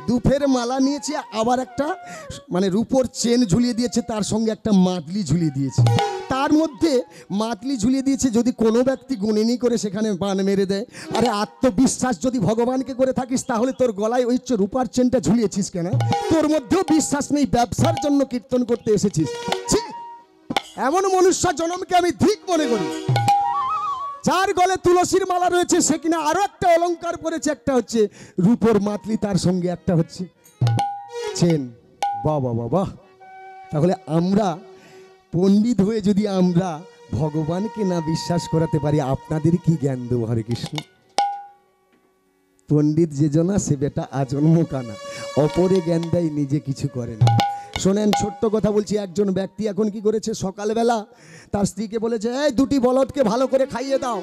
দুফের মালা নিয়েছে, আবার একটা মানে রূপোর চেন ঝুলিয়ে দিয়েছে, তার সঙ্গে একটা মাদলি ঝুলিয়ে দিয়েছে। তার মধ্যে মাদলি ঝুলিয়ে দিয়েছে, যদি কোনো ব্যক্তি গুণিনী করে সেখানে বান মেরে দেয়। আরে আত্মবিশ্বাস যদি ভগবানকে করে থাকিস তাহলে তোর গলায় ওই রূপার চেনটা ঝুলিয়েছিস কেন? তোর মধ্যেও বিশ্বাস নেই, ব্যবসার জন্য কীর্তন করতে এসেছিস। ছি! এমন মনুষ্য জনমকে আমি ঠিক মনে করি। যার গলে তুলসীর মালা রয়েছে সে কিনা আরো একটা অলংকার পরেছে, একটা হচ্ছে রূপোর মাতলি, তার সঙ্গে একটা হচ্ছে চেন। বাহ বাহ বাহ বাহ! তাহলে আমরা পণ্ডিত হয়ে যদি আমরা ভগবানকে না বিশ্বাস করাতে পারি, আপনাদের কি জ্ঞান দেবো? হরে কৃষ্ণ। পণ্ডিত যে জনা সে বেটা আজন্ম কানা, অপরে জ্ঞান দেয়, নিজে কিছু করে না। শোনেন, ছোট্ট কথা বলছি। একজন ব্যক্তি এখন কি করেছে, সকালবেলা তার স্ত্রীকে বলেছে, এই দুটি বলদকে ভালো করে খাইয়ে দাও।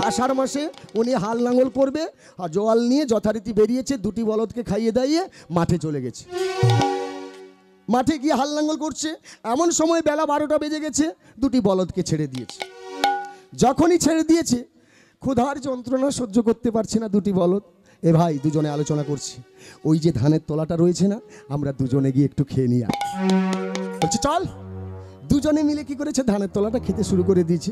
আষাঢ় মাসে উনি হাল লাঙল করবে, আর জোয়াল নিয়ে যথারীতি বেরিয়েছে, দুটি বলদকে খাইয়ে দাইয়ে মাঠে চলে গেছে। মাঠে গিয়ে হাল লাঙল করছে, এমন সময় বেলা 12টা বেজে গেছে, দুটি বলদকে ছেড়ে দিয়েছে। যখনই ছেড়ে দিয়েছে, ক্ষুধার যন্ত্রণা সহ্য করতে পারছে না দুটি বলদ। এ ভাই, দুজনে আলোচনা করছি, ওই যে ধানের তলাটা রয়েছে না, আমরা দুজনে গিয়ে একটু খেয়ে নিয়ে বলছি চল। দুজনে মিলে কি করেছে, ধানের তলাটা খেতে শুরু করে দিয়েছে।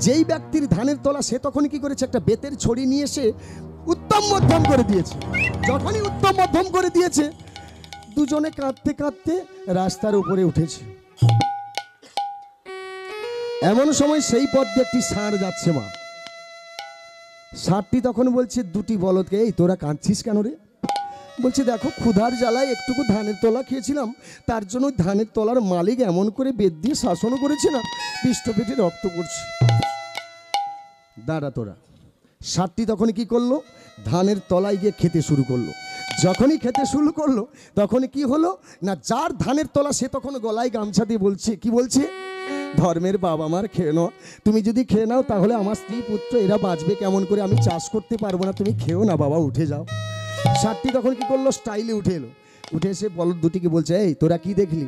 যেই ব্যক্তির ধানের তলা, সে তখন কি করেছে, একটা বেতের ছড়ি নিয়ে এসে উত্তম মধ্যম করে দিয়েছে। যখনই উত্তম মধ্যম করে দিয়েছে, দুজনে কাঁদতে কাঁদতে রাস্তার উপরে উঠেছে। এমন সময় সেই পথ দিয়ে একটি ষাঁড় যাচ্ছে মা। ষাঁড়টি তখন বলছে দুটি বলদকে, এই তোরা কাঁদছিস কেন রে? বলছে দেখো, ক্ষুধার জ্বালায় একটুকু ধানের তলা খেয়েছিলাম, তার জন্য ধানের তলার মালিক এমন করে বেদ দিয়ে শাসনও করেছে না, পিষ্ট পেটে রক্ত পড়ছে। দাঁড়া তোরা। ষাঁড়টি তখন কি করলো, ধানের তলায় গিয়ে খেতে শুরু করলো। যখনই খেতে শুরু করলো, তখন কি হলো না, যার ধানের তলা সে তখন গলায় গামছা দিয়ে বলছে, কি বলছে, ধর্মের বাবা আমার খেয়ে নাও, তুমি যদি খেয়ে নাও তাহলে আমার স্ত্রী পুত্র এরা বাঁচবে কেমন করে, আমি চাষ করতে পারবো না, তুমি খেও না বাবা, উঠে যাও। ষাঁড়টি তখন কি করলো, স্টাইলে উঠে এলো। উঠে এসে বলদ দুটিকে বলছে, এই তোরা কি দেখলি?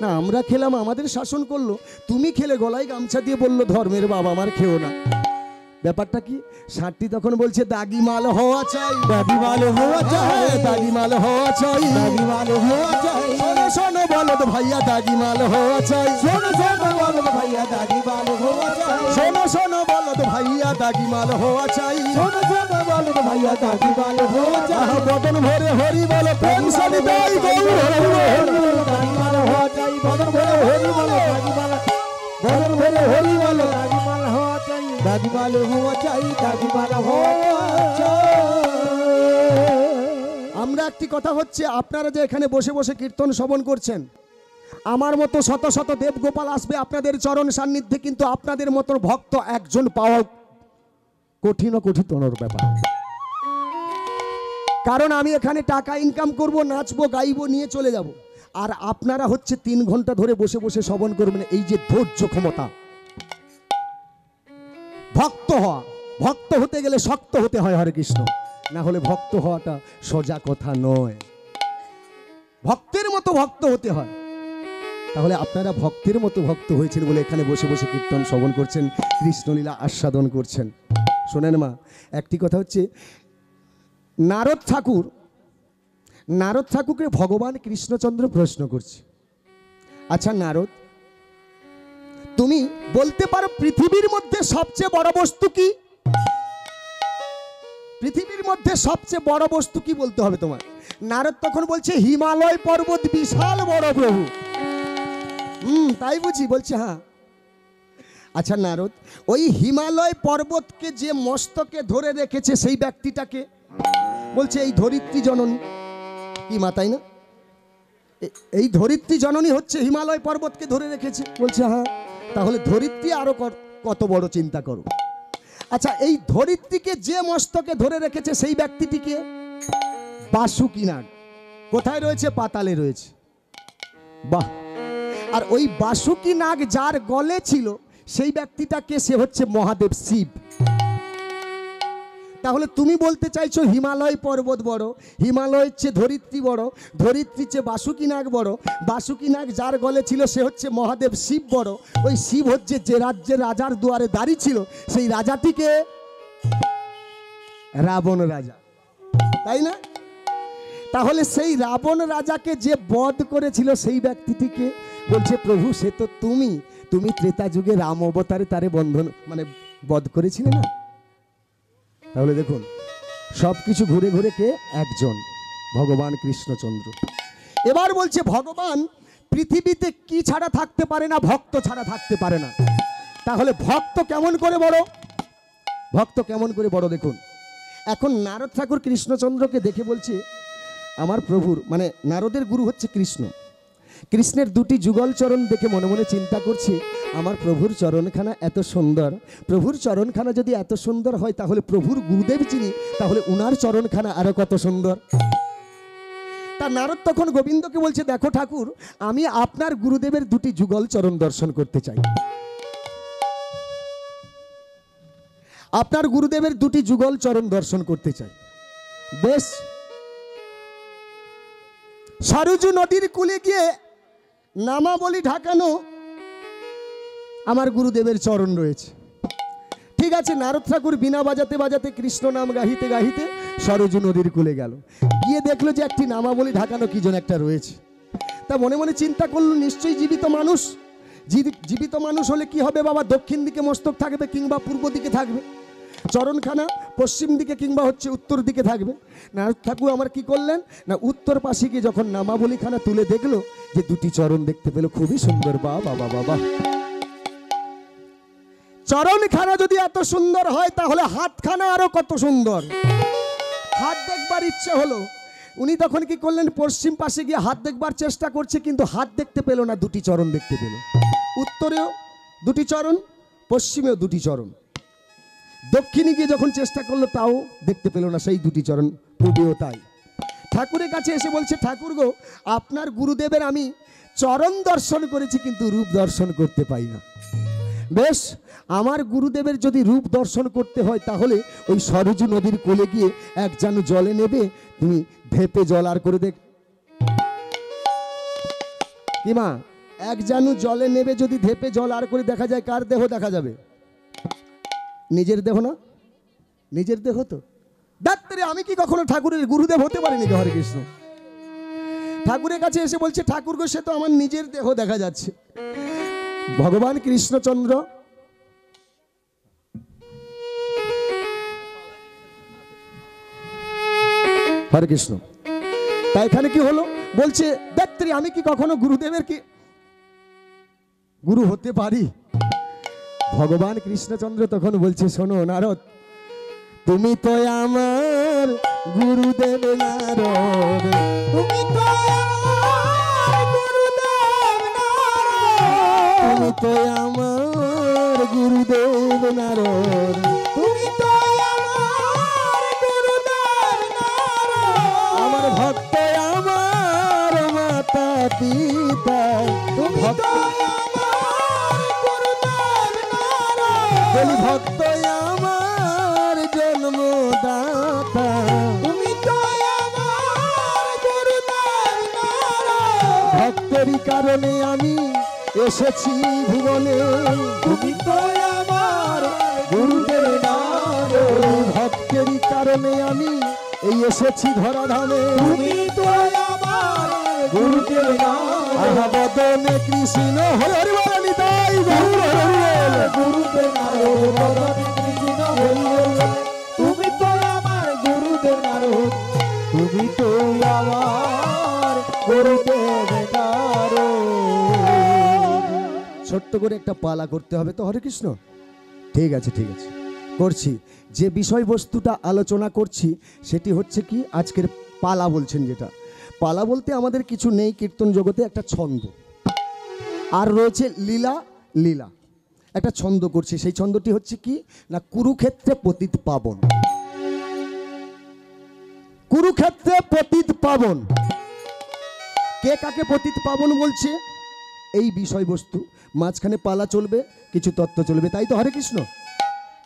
না আমরা খেলাম, আমাদের শাসন করলো, তুমি খেলে, গলায় গামছা দিয়ে বললো ধর্মের বাবা আমার খেও না। ব্যাপারটা কি? ষাঁড়টি তখন বলছে, দাগি মাল হওয়া চাই, দাদি মাল হওয়া চাই, দাগি মাল হওয়া চাই, দাদি মাল হওয়া চাই। শোনো শোনো বলদ ভাইয়া, দাগি মাল হওয়া চাই, শোনো শোনো বলদ ভাইয়া, দাদি মাল হওয়া চাই, শোনো শোনো বলদ ভাইয়া, দাগি মাল হওয়া চাই, শোনো শোনো বলদ ভাইয়া, দাদি মাল হওয়া চাই। বদন ভরে হরি বল, প্রেম সানি দাই গৌর হরি বল, দাদি মাল হওয়া চাই, বদন ভরে হরি বল, দাদি মাল, বদন ভরে হরি বল, দাদি মাল হওয়া চাই, দাদি মাল হওয়া চাই, দাদি মাল হওয়া চাই। আমরা একটি কথা হচ্ছে, আপনারা যে এখানে বসে বসে কীর্তন শ্রবণ করছেন, আমার মতো শত শত দেবগোপাল আসবে আপনাদের চরণ সান্নিধ্যে, কিন্তু আপনাদের মতো ভক্ত একজন পাওয়া কঠিন ও কঠিনতর ব্যাপার। কারণ আমি এখানে টাকা ইনকাম করব, নাচবো, গাইবো, নিয়ে চলে যাব, আর আপনারা হচ্ছে 3 ঘন্টা ধরে বসে বসে শ্রবণ করবেন। এই যে ধৈর্য ক্ষমতা, ভক্ত হওয়া, ভক্ত হতে গেলে শক্ত হতে হয়, হরে কৃষ্ণ, না হলে ভক্ত হওয়াটা সোজা কথা নয়, ভক্তের মতো ভক্ত হতে হয়। তাহলে আপনারা ভক্তের মতো ভক্ত হয়েছেন বলে এখানে বসে বসে কীর্তন শ্রবণ করছেন, কৃষ্ণলীলা আস্বাদন করছেন। শোনেন মা, একটি কথা হচ্ছে, নারদ ঠাকুরকে ভগবান কৃষ্ণচন্দ্র প্রশ্ন করছে, আচ্ছা নারদ, তুমি বলতে পারো পৃথিবীর মধ্যে সবচেয়ে বড় বস্তু কি? পৃথিবীর মধ্যে সবচেয়ে বড় বস্তু কি বলতে হবে তোমার? নারদ তখন বলছে, হিমালয় পর্বত বিশাল বড় প্রভু। তাই বুঝি? বলছে হ্যাঁ। আচ্ছা নারদ, ওই হিমালয় পর্বতকে যে মস্তকে ধরে রেখেছে সেই ব্যক্তিটাকে? বলছে এই ধরিত্রী জননী। কি মাতাই না, এই ধরিত্রী জননী হচ্ছে হিমালয় পর্বতকে ধরে রেখেছে। বলছে হ্যাঁ। তাহলে ধরিত্রী আরো কত বড় চিন্তা করো। আচ্ছা, এই ধরিত্রীকে যে মস্তকে ধরে রেখেছে সেই ব্যক্তিটিকে? বাসুকী নাগ। কোথায় রয়েছে? পাতালে রয়েছে। বাহ। আর ওই বাসুকী নাগ যার গলে ছিল সেই ব্যক্তিটাকে, সে হচ্ছে মহাদেব শিব। তাহলে তুমি বলতে চাইছো হিমালয় পর্বত বড়, হিমালয়ের চেয়ে ধরিত্রী বড়, ধরিত্রীর চেয়ে বাসুকিনাগ বড়, বাসুকিনাগ যার গলে ছিল সে হচ্ছে মহাদেব শিব বড়, ওই শিব হচ্ছে যে রাজ্যের রাজার দুয়ারে দাঁড়িয়ে ছিল সেই রাজাটিকে রাবণ রাজা, তাই না? তাহলে সেই রাবণ রাজাকে যে বধ করেছিল সেই ব্যক্তিটিকে বলছে প্রভু সে তো তুমি, তুমি ত্রেতা যুগে রাম অবতারে তারে বন্ধন মানে বধ করেছিলে না। তাহলে দেখুন সব কিছু ঘুরে ঘুরে কে? একজন, ভগবান কৃষ্ণচন্দ্র। এবার বলছে ভগবান পৃথিবীতে কি ছাড়া থাকতে পারে না? ভক্ত ছাড়া থাকতে পারে না। তাহলে ভক্ত কেমন করে বড়? ভক্ত কেমন করে বড় দেখুন। এখন নারদ ঠাকুর কৃষ্ণচন্দ্রকে দেখে বলছে আমার প্রভুর মানে নারদের গুরু হচ্ছে কৃষ্ণ, কৃষ্ণের দুটি যুগল চরণ দেখে মনে মনে চিন্তা করছে আমার প্রভুর চরণখানা এত সুন্দর, প্রভুর চরণখানা যদি এত সুন্দর হয় তাহলে প্রভুর গুরুদেব যিনি তাহলে উনার চরণখানা আরো কত সুন্দর। তা নারদ তখন গোবিন্দকে বলছে দেখো ঠাকুর আমি আপনার গুরুদেবের দুটি যুগল চরণ দর্শন করতে চাই, আপনার গুরুদেবের দুটি যুগল চরণ দর্শন করতে চাই। বেশ, সরজু নদীর কূলে গিয়ে নামাবলী ঢাকানো আমার গুরুদেবের চরণ রয়েছে। ঠিক আছে, নারদ ঠাকুর বিনা বাজাতে বাজাতে কৃষ্ণ নাম গাহিতে গাহিতে সরজু নদীর কূলে গেল, গিয়ে দেখলো যে একটি নামাবলী ঢাকানো কি যেন একটা রয়েছে। তা মনে মনে চিন্তা করলো নিশ্চয়ই জীবিত মানুষ, জীবিত মানুষ হলে কি হবে বাবা, দক্ষিণ দিকে মস্তক থাকবে কিংবা পূর্ব দিকে থাকবে, চরণখানা পশ্চিম দিকে কিংবা হচ্ছে উত্তর দিকে থাকবে। নারদ ঠাকুর আমার কি করলেন না উত্তর পাশে গিয়ে যখন নামাবলীখানা তুলে দেখলো যে দুটি চরণ দেখতে পেল, খুবই সুন্দর। বাবা বাবা বাবা, চরণখানা যদি এত সুন্দর হয় তাহলে হাতখানা আরো কত সুন্দর। হাত দেখবার ইচ্ছে হলো, উনি তখন কি করলেন পশ্চিম পাশে গিয়ে হাত দেখবার চেষ্টা করছে কিন্তু হাত দেখতে পেল না, দুটি চরণ দেখতে পেল। উত্তরেও দুটি চরণ, পশ্চিমেও দুটি চরণ। দক্ষিণে গিয়ে যখন চেষ্টা করলো তাও দেখতে পেল না সেই দুটি চরণ, পূবেও তাই। ঠাকুরের কাছে এসে বলছে ঠাকুর গো আপনার গুরুদেবের আমি চরণ দর্শন করেছি কিন্তু রূপ দর্শন করতে পাই না। বেশ, আমার গুরুদেবের যদি রূপ দর্শন করতে হয় তাহলে ওই সরজু নদীর কোলে গিয়ে এক জানু জলে নেবে, তুমি ভেপে জল আর করে দেখ কি মা, এক জানু জলে নেবে যদি ধেপে জল আর করে দেখা যায় কার দেহ দেখা যাবে? নিজের দেহ না? নিজের দেহ তো। ডাক্তারে আমি কি কখনো ঠাকুরের গুরুদেব হতে পারিনি? হরে কৃষ্ণ। ঠাকুরের কাছে এসে বলছে ঠাকুর গো সে তো আমার নিজের দেহ দেখা যাচ্ছে। ভগবান কৃষ্ণচন্দ্র হরে কৃষ্ণ। তাই এখানে কি হলো বলছে ডাক্তারি আমি কি কখনো গুরুদেবের কি গুরু হতে পারি? ভগবান কৃষ্ণচন্দ্র তখন বলছে শোনো নারদ তুমি তো আমার গুরুদেব নারদ, তুমি তো আমার গুরুদেব নারদ, তুমি তো আমার গুরুদেব নারদ, তুমি তো আমার গুরুদেব নারদ, আমার ভক্ত আমার মাতা পিতা, তুমি তো আমার গুরুদেব নারদ, বলি ভক্ত আমার জন্মদাতা, তুমি তো আমার গুরুদেব নারদ, ভক্তেরই কারণে আমি এসেছি ভুবনে, তুমি তো আমার গুরুদেব নারদ, ভক্তেরই কারণে আমি এই এসেছি ধরাধামে, তুমি তো আমার গুরুদেব নারদ, আহা বদনে কৃষ্ণ হরি হরি বল নিতাই গৌর হরি বল, গুরুদেব নারদ বদনে কৃষ্ণ হরি বল, তুমি তো আমার গুরুদেব নারদ, তুমি তো আমার গুরুদেব নারদ। ছোট্ট করে একটা পালা করতে হবে তো হরে কৃষ্ণ। ঠিক আছে ঠিক আছে করছি। যে বিষয়বস্তুটা আলোচনা করছি সেটি হচ্ছে কি আজকের পালা বলছেন, যেটা পালা বলতে আমাদের কিছু নেই, কীর্তন জগতে একটা ছন্দ আর রয়েছে লীলা, লীলা একটা ছন্দ করছি। সেই ছন্দটি হচ্ছে কি না কুরুক্ষেত্রে পতিত পাবন, কুরুক্ষেত্রে পতিত পাবন। কে কাকে পতিত পাবন বলছে এই বিষয়বস্তু, মাঝখানে পালা চলবে, কিছু তত্ত্ব চলবে, তাই তো হরে কৃষ্ণ।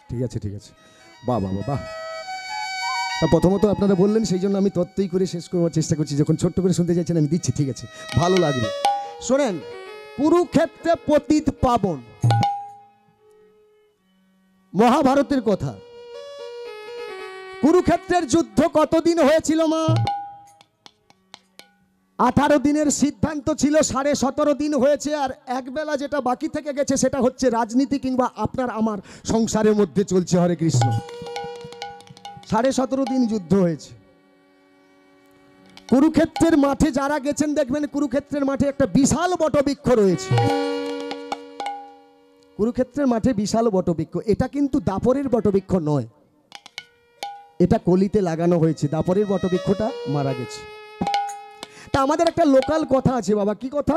ঠিক আছে ঠিক আছে, বাহ বাহ বাহ। তা প্রথমত আপনারা বললেন, সেই জন্য আমি তত্ত্বই করে শেষ করবার চেষ্টা করছি। যখন ছোট্ট করে শুনতে চাইছেন আমি দিচ্ছি, ঠিক আছে, ভালো লাগবে। শোনেন, কুরুক্ষেত্রে পতিত পাবন, মহাভারতের কথা। কুরুক্ষেত্রের যুদ্ধ কতদিন হয়েছিল মা? 18 দিনের সিদ্ধান্ত ছিল, 17.5 দিন হয়েছে। আর একবেলা যেটা বাকি থেকে গেছে সেটা হচ্ছে রাজনীতি কিংবা আপনার আমার সংসারের মধ্যে চলছে। হরে কৃষ্ণ। 17.5 দিন যুদ্ধ হয়েছে। কুরুক্ষেত্রের মাঠে যারা গেছেন দেখবেন, কুরুক্ষেত্রের মাঠে একটা বিশাল বটবৃক্ষ রয়েছে। কুরুক্ষেত্রের মাঠে বিশাল বটবৃক্ষ। এটা কিন্তু দাপরের বটবৃক্ষ নয়, এটা কলিতে লাগানো হয়েছে। দাপরের বটবৃক্ষটা মারা গেছে। তা আমাদের একটা লোকাল কথা আছে বাবা, কি কথা?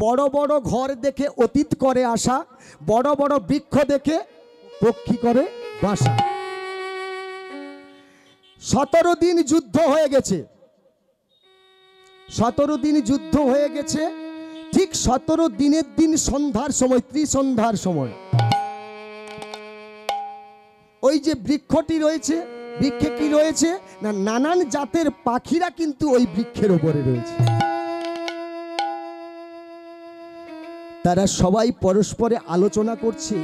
বড় বড় ঘর দেখে অতীত করে আসা, বড় বড় বৃক্ষ দেখে পক্ষী করে বাসা। 17 দিন যুদ্ধ হয়ে গেছে। 17 দিন যুদ্ধ হয়ে গেছে। ঠিক 17 দিনের দিন সন্ধ্যার সময়, ত্রিসন্ধ্যার সময়, ওই যে বৃক্ষটি রয়েছে, বৃক্ষে কি রয়েছে না, নানান জাতের পাখিরা কিন্তু ওই বৃক্ষের উপরে রয়েছে। তারা সবাই পরস্পরে আলোচনা করছে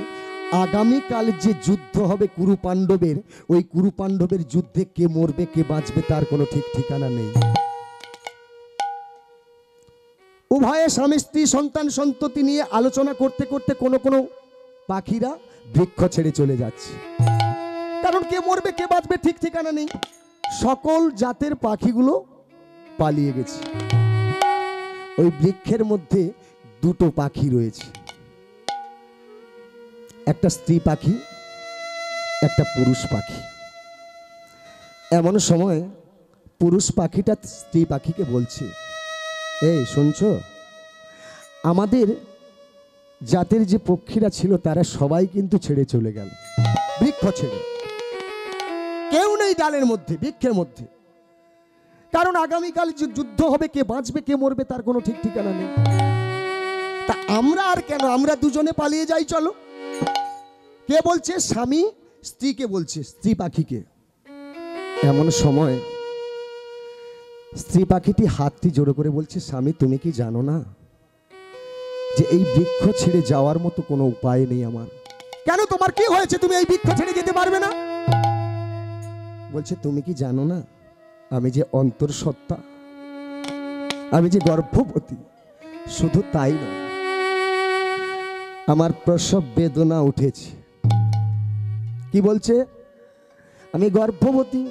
আগামীকাল যে যুদ্ধ হবে কুরু পাণ্ডবের, ওই কুরু পাণ্ডবের যুদ্ধে কে মরবে কে বাঁচবে তার কোনো ঠিক ঠিকানা নেই। উভয়ে স্বামী স্ত্রী সন্তান সন্ততি নিয়ে আলোচনা করতে করতে কোনো পাখিরা বৃক্ষ ছেড়ে চলে যাচ্ছে, কারণ কে মরবে কে বাঁচবে ঠিক ঠিকানা নেই। সকল জাতের পাখিগুলো পালিয়ে গেছে। ওই বৃক্ষের মধ্যে 2টো পাখি রয়েছে, একটা স্ত্রী পাখি, একটা পুরুষ পাখি। এমন সময় পুরুষ পাখিটা স্ত্রী পাখিকে বলছে, এই শুনছো, আমাদের জাতের যে পক্ষীরা ছিল তারা সবাই কিন্তু ছেড়ে চলে গেল, বৃক্ষ ছেড়ে। কেউ নেই ডালের মধ্যে, বৃক্ষের মধ্যে, কারণ আগামীকাল যে যুদ্ধ হবে কে বাঁচবে কে মরবে তার কোনো ঠিক ঠিকানা নেই। তা আমরা আর কেন, আমরা দুজনে পালিয়ে যাই, চলো। কে বলছে? স্বামী স্ত্রীকে বলছে, স্ত্রী পাখিকে। এমন সময় স্ত্রী পাখিটি হাতটি জোড়ো করে বলছে, স্বামী তুমি কি জানো না যে এই বৃক্ষ ছেড়ে যাওয়ার মতো কোনো উপায় নেই আমার? কেন, তোমার কি হয়েছে, তুমি এই বৃক্ষ ছেড়ে যেতে পারবে না? বলছে, তুমি কি জানো না আমি যে অন্তঃসত্ত্বা, আমি যে গর্ভবতী। শুধু তাই নয়, আমার প্রসব বেদনা উঠেছে। কি বলছে? আমি গর্ভবতী,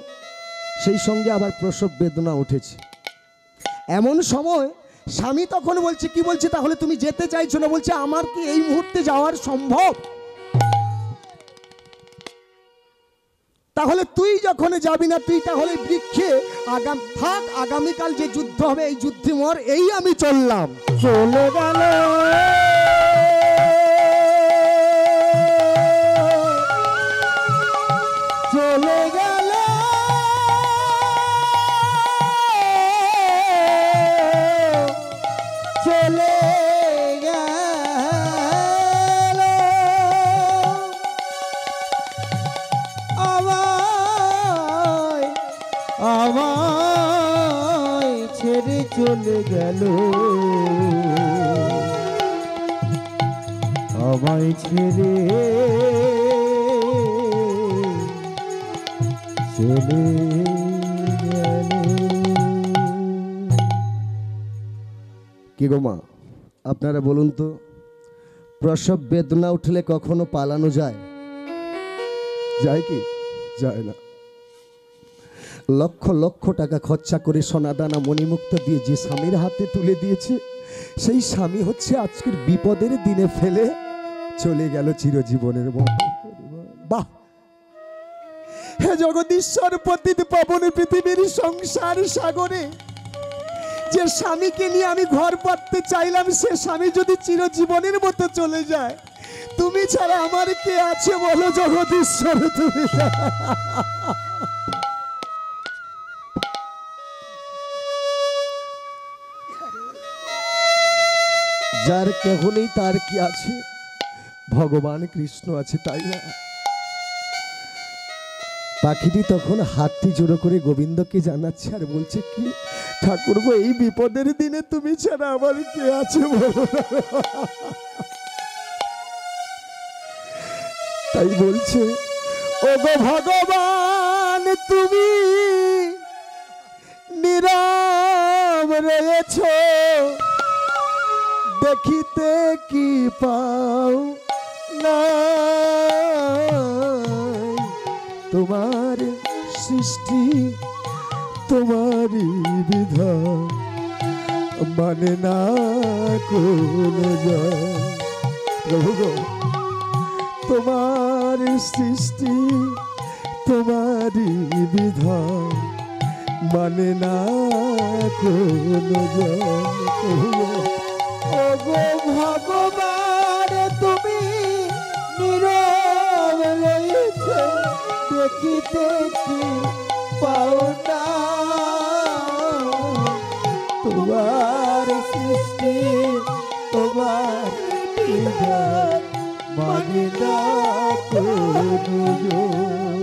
সেই সঙ্গে আবার প্রসব বেদনা উঠেছে। এমন সময় স্বামী তখন বলছে, কি বলছে, তাহলে তুমি যেতে চাইছো না? বলছে, আমার কি এই মুহূর্তে যাওয়ার সম্ভব? তাহলে তুই যখন যাবি না, তুই তাহলে বৃক্ষে থাক, আগামীকাল যে যুদ্ধ হবে এই যুদ্ধে মর, এই আমি চললাম। চলে গেল চলে গেল চলে গেল আমায় ছেড়ে চলে গেল, আমায় ছেড়ে চলে গেল। কি গো মা, আপনারা বলুন তো, প্রসব বেদনা উঠলে কখনো পালানো যায়? যায় কি? যায় না। লক্ষ লক্ষ টাকা খরচা করে সোনাদানা মণিমুক্ত দিয়ে যে স্বামীর হাতে তুলে দিয়েছে, সেই স্বামী হচ্ছে আজকের বিপদের দিনে ফেলে চলে গেল চিরজীবনের মতো। বাহ! হে জগদীশ্বর পতিত পাবন পৃথিবীর সংসার সাগরে যে স্বামীকে নিয়ে আমি ঘর পাততে চাইলাম, সে স্বামী যদি চিরজীবনের মতো চলে যায়, তুমি ছাড়া আমার কে আছে বলো জগদীশ্বর? তুমি যার কেহ নেই তার কি আছে? ভগবান কৃষ্ণ আছে, তাই না? পাখিটি তখন হাতটি জোড়ো করে গোবিন্দকে জানাচ্ছে আর বলছে কি, ঠাকুরগো এই বিপদের দিনে তুমি ছাড়া আমার কে আছে বলো না? তাই বলছে, ওগো ভগবান তুমি নীরব রয়েছ, দেখিতে কি পাও না, তোমার সৃষ্টি তোমারই বিধান, মানে না কোন জন। প্রভু গো, তোমার সৃষ্টি তোমারই বিধান, মানে না কোন জন। প্রভু গো, ওগো ভগবান তুমি নীরব রয়েছে, দেখিতে কি পাও না, তোমার সৃষ্টি তোমার বিধান, মানে না কোনো জন।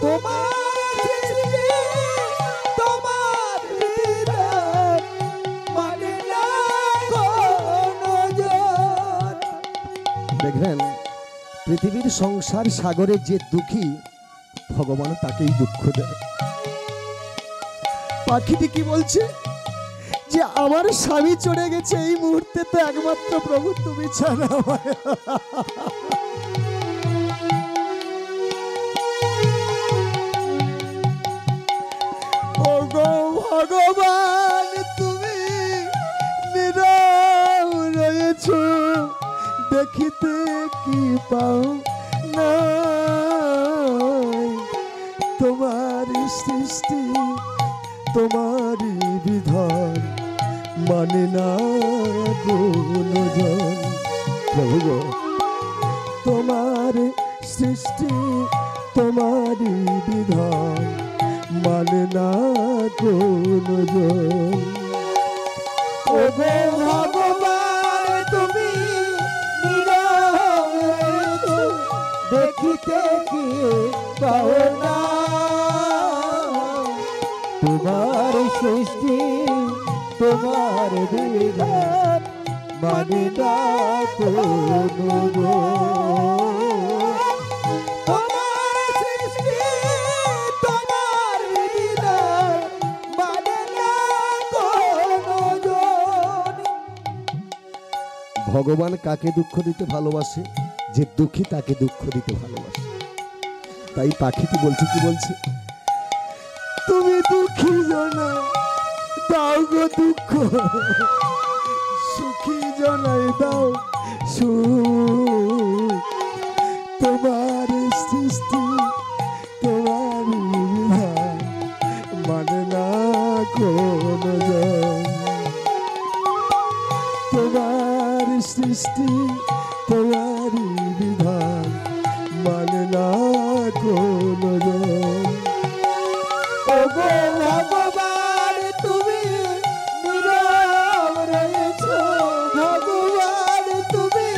তোমার সৃষ্টি তোমার বিধান, মানে না কোনো জন। দেখবেন পৃথিবীর সংসার সাগরে যে দুঃখী, ভগবান তাকেই দুঃখ দেয়। পাখিটি কি বলছে যে আমার স্বামী চলে গেছে, এই মুহূর্তে তো একমাত্র প্রভু তুমি ছাড়া আমায়। ওগো ভগবান তুমি নীরব রয়েছ, দেখিতে কি পাও না, তোমার সৃষ্টি তোমারই বিধান, মানে না কোন জন। প্রভু গো, তোমার সৃষ্টি তোমারই বিধান, মানে না কোন জন। ওগো ভগবান তুমি নীরব রয়েছ, দেখিতে কি পাও না, তোমার সৃষ্টি তোমার বিধান, মানে না কোনো জন। তোমার সৃষ্টি তোমার বিধান, মানে না কোনো জন। ভগবান কাকে দুঃখ দিতে ভালোবাসে? যে দুঃখী তাকে দুঃখ দিতে ভালোবাসে। তাই পাখিটি বলছে, কি বলছে, তুমি দুঃখী জনা দাও গো দুঃখ, সুখী জনাই দাও সুখ, তোমার সৃষ্টি তোমার বিধান, মানে না কোন জন। তোমার সৃষ্টি তোমার বিধান, মানে না কোন জন। ওগো ভগবান তুমি নীরব রয়েছ, ভগবান তুমি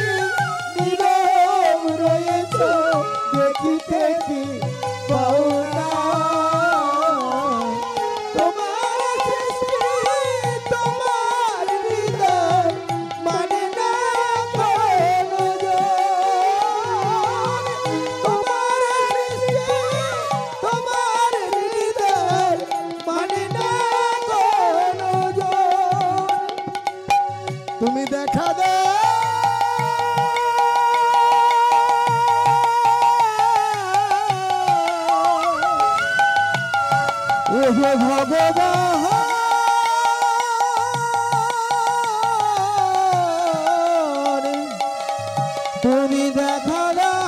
নীরব রয়েছ, দেখিতে কি পাও না, তোমার সৃষ্টি তোমার বিধান, মানে না কোনো জন। তোমার সৃষ্টি তোমার বিধান, মানে না কোনো জন। তুমি দেখা দে ওহে ভগবান তুমি দেখা দাও।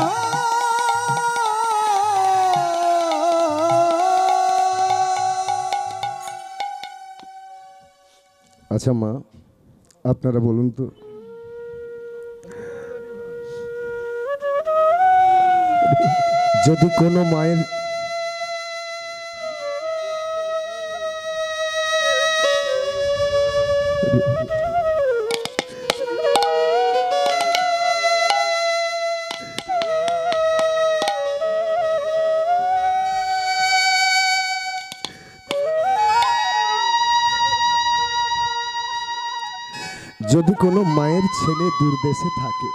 আচ্ছা মা, আপনারা বলুন তো, যদি কোনো মায়ের যদি কোনো মায়ের ছেলে দূরদেশে থাকে,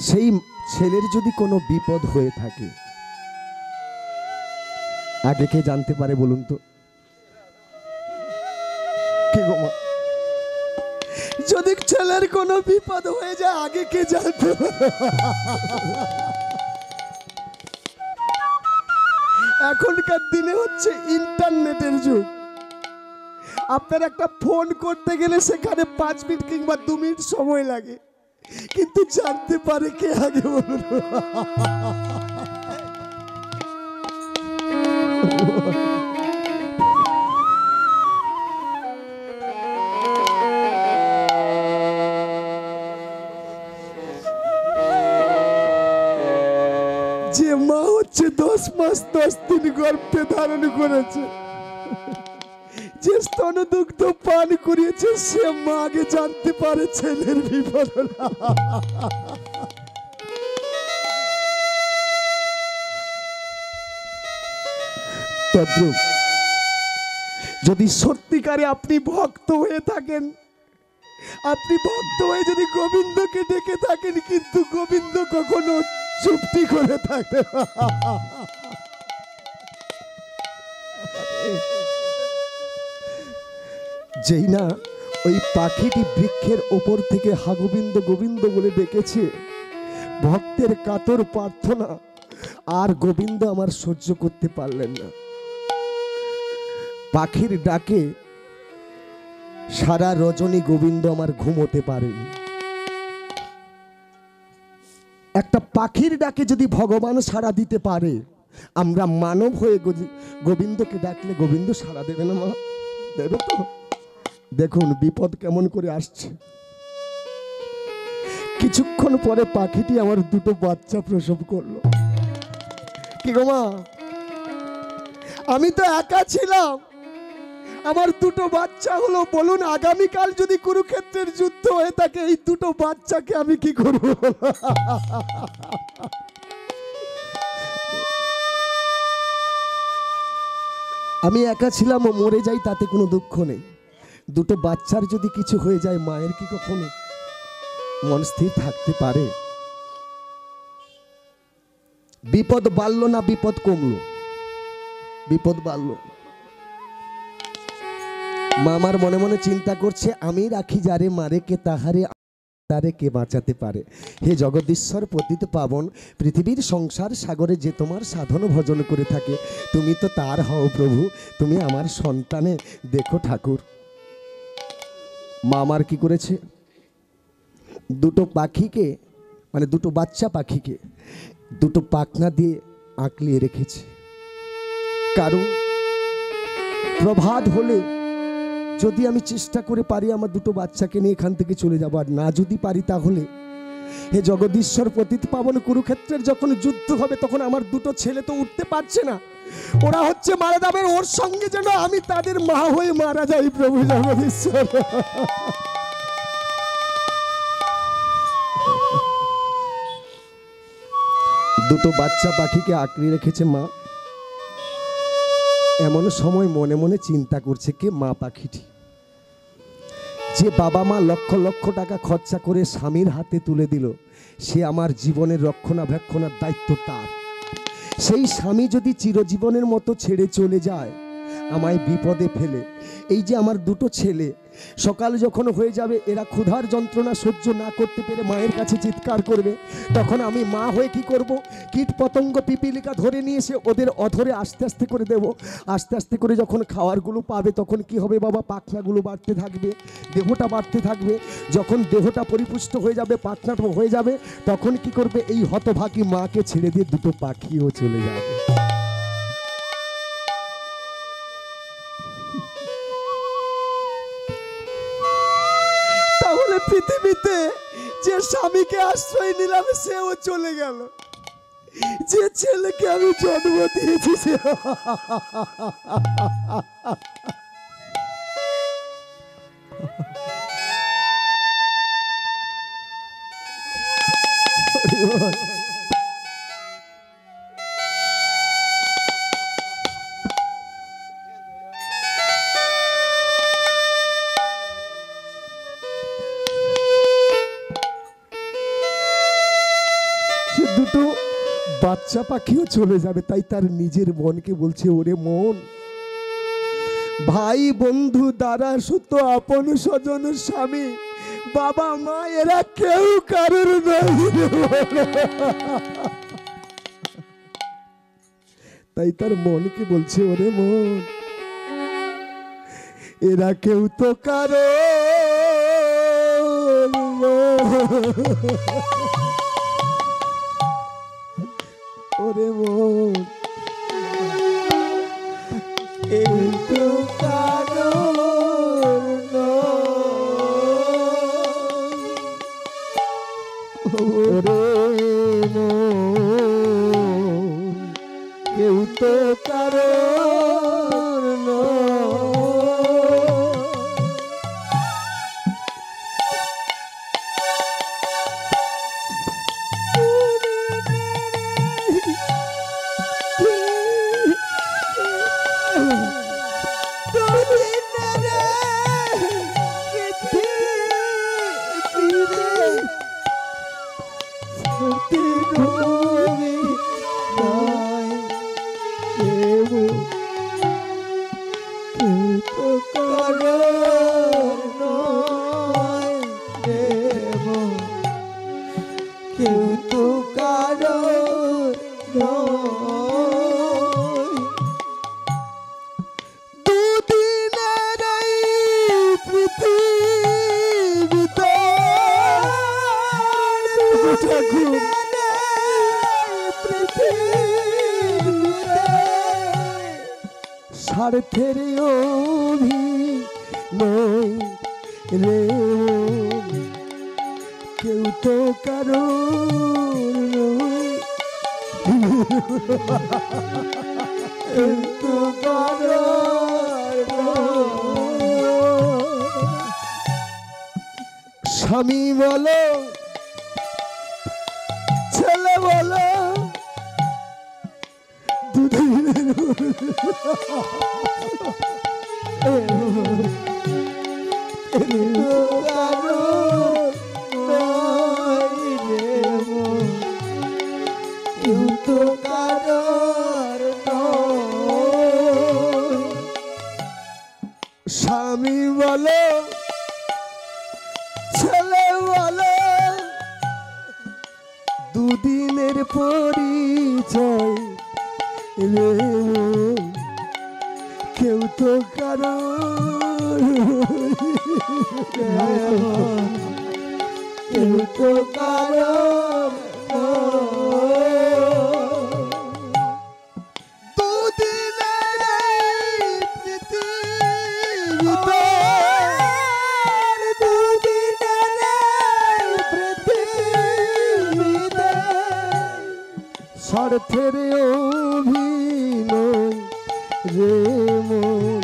সেই ছেলের যদি কোনো বিপদ হয়ে থাকে, আগে কে জানতে পারে বলুন তো? কে গো মা? যদি ছেলের কোনো বিপদ হয়ে যায় আগে কে জানতে পারে? এখনকার দিনে হচ্ছে ইন্টারনেটের যুগ। আপনার একটা ফোন করতে গেলে সেখানে 5 মিনিট কিংবা 2 মিনিট সময় লাগে, কিন্তু জানতে পারে কে আগে বলুন? যে মা হচ্ছে 10 মাস 10 দিন গর্ভে ধারণ করেছে, যে স্তনদুগ্ধ পান করিয়েছে, সে মা আগে জানতে পারে ছেলের বিপদ। তদ্রূপ যদি সত্যিকারে আপনি ভক্ত হয়ে থাকেন, আপনি ভক্ত হয়ে যদি গোবিন্দকে ডেকে থাকেন, কিন্তু গোবিন্দ কখনো চুপটি করে থাকে। যেই না ওই পাখিটি বৃক্ষের ওপর থেকে হা গোবিন্দ গোবিন্দ বলে ডেকেছে, ভক্তের কাতর প্রার্থনা আর গোবিন্দ আমার সহ্য করতে পারলেন না। পাখির ডাকে সারা রজনী গোবিন্দ আমার ঘুমোতে পারেনি। একটা পাখির ডাকে যদি ভগবান সাড়া দিতে পারে, আমরা মানব হয়ে গোবিন্দকে ডাকলে গোবিন্দ সাড়া দেবে না? মা দেবে তো? দেখুন বিপদ কেমন করে আসছে। কিছুক্ষণ পরে পাখিটি আমার 2টো বাচ্চা প্রসব করলো। কি গো মা, আমি তো একা ছিলাম, আমার 2টো বাচ্চা হলো। বলুন আগামীকাল যদি কুরুক্ষেত্রের যুদ্ধ হয়ে থাকে, এই 2টো বাচ্চাকে আমি কি করব? আমি একা ছিলাম ও মরে যাই, তাতে কোনো দুঃখ নেই। 2টো বাচ্চার যদি কিছু হয়ে যায়, মায়ের কি কখনো মন স্থির থাকতে পারে? বিপদ বাড়লো না বিপদ কমলো? বিপদ বাড়লো। মামার মনে মনে চিন্তা করছে, আমি রাখি যারে মারে কে তাহারে তারে কে বাঁচাতে পারে। হে জগদীশ্বর পতিত পাবন, পৃথিবীর সংসার সাগরে যে তোমার সাধন ভজন করে থাকে, তুমি তো তার হও প্রভু, তুমি আমার সন্তানে দেখো ঠাকুর। মামার কি করেছে, 2টো পাখিকে, মানে 2টো বাচ্চা পাখিকে 2টো পাখনা দিয়ে আঁকলিয়ে রেখেছে। কারণ প্রভাত হলে যদি আমি চেষ্টা করে পারি আমার 2টো বাচ্চাকে নিয়ে এখান থেকে চলে যাবো, আর না যদি পারি তাহলে হে জগদীশ্বর পতিত পাবন, কুরুক্ষেত্রের যখন যুদ্ধ হবে তখন আমার 2টো ছেলে তো উঠতে পারছে না, ওরা হচ্ছে মারা যাবে, ওর সঙ্গে যেন আমি তাদের মা হয়ে মারা যাই প্রভু জগদীশ্বর। দুটো বাচ্চা পাখিকে আঁকড়ে রেখেছে মা। এমন সময় মনে মনে চিন্তা করছে, কে মা পাখিটি? যে বাবা মা লক্ষ লক্ষ টাকা খরচা করে স্বামীর হাতে তুলে দিল, সে আমার জীবনের রক্ষণাবেক্ষণার দায়িত্ব তার। সেই স্বামী যদি চিরজীবনের মতো ছেড়ে চলে যায়, আমায় বিপদে ফেলে, এই যে আমার 2টো ছেলে সকাল যখন হয়ে যাবে, এরা ক্ষুধার যন্ত্রণা সহ্য না করতে পেরে মায়ের কাছে চিৎকার করবে, তখন আমি মা হয়ে কি করব? কীট পতঙ্গ পিপিলিকা ধরে নিয়ে এসে ওদের অধরে আস্তে আস্তে করে দেব। আস্তে আস্তে করে যখন খাওয়ারগুলো পাবে, তখন কি হবে বাবা? পাখনাগুলো বাড়তে থাকবে, দেহটা বাড়তে থাকবে। যখন দেহটা পরিপুষ্ট হয়ে যাবে, পাখনাটা হয়ে যাবে, তখন কি করবে? এই হতভাগী মাকে ছেড়ে দিয়ে 2টো পাখিও চলে যাবে। পৃথিবীতে যে স্বামীকে আশ্রয় নিলাম সেও চলে গেল, যে ছেলেকে আমি জন্ম দিয়েছি সে ছোট বাচ্চা পাখিও চলে যাবে, তাই তার নিজের মনকে বলছে, ওরে মন, ভাই বন্ধু দ্বারা সুত আপন স্বজন স্বামী বাবা মা এরা কেউ কারোর নয়। তাই তার মনকে বলছে, ওরে মন, এরা কেউ তো কারো ওরে মন, কেউ তো কারো ওরে মন, কেউ তো কারো কেউ তো কারো দুদিনের এই পৃথিবীতে স্বার্থের অভিনয় রে, কেউ তো কারো তো কারো স্বামী বলো ছেলে বলো স্বামী বলো ছেলে বলো দুদিনের পরিচয় রে, কেউ তো কারো কেউ তো কারো স্বার্থের অভিনয় রে মন,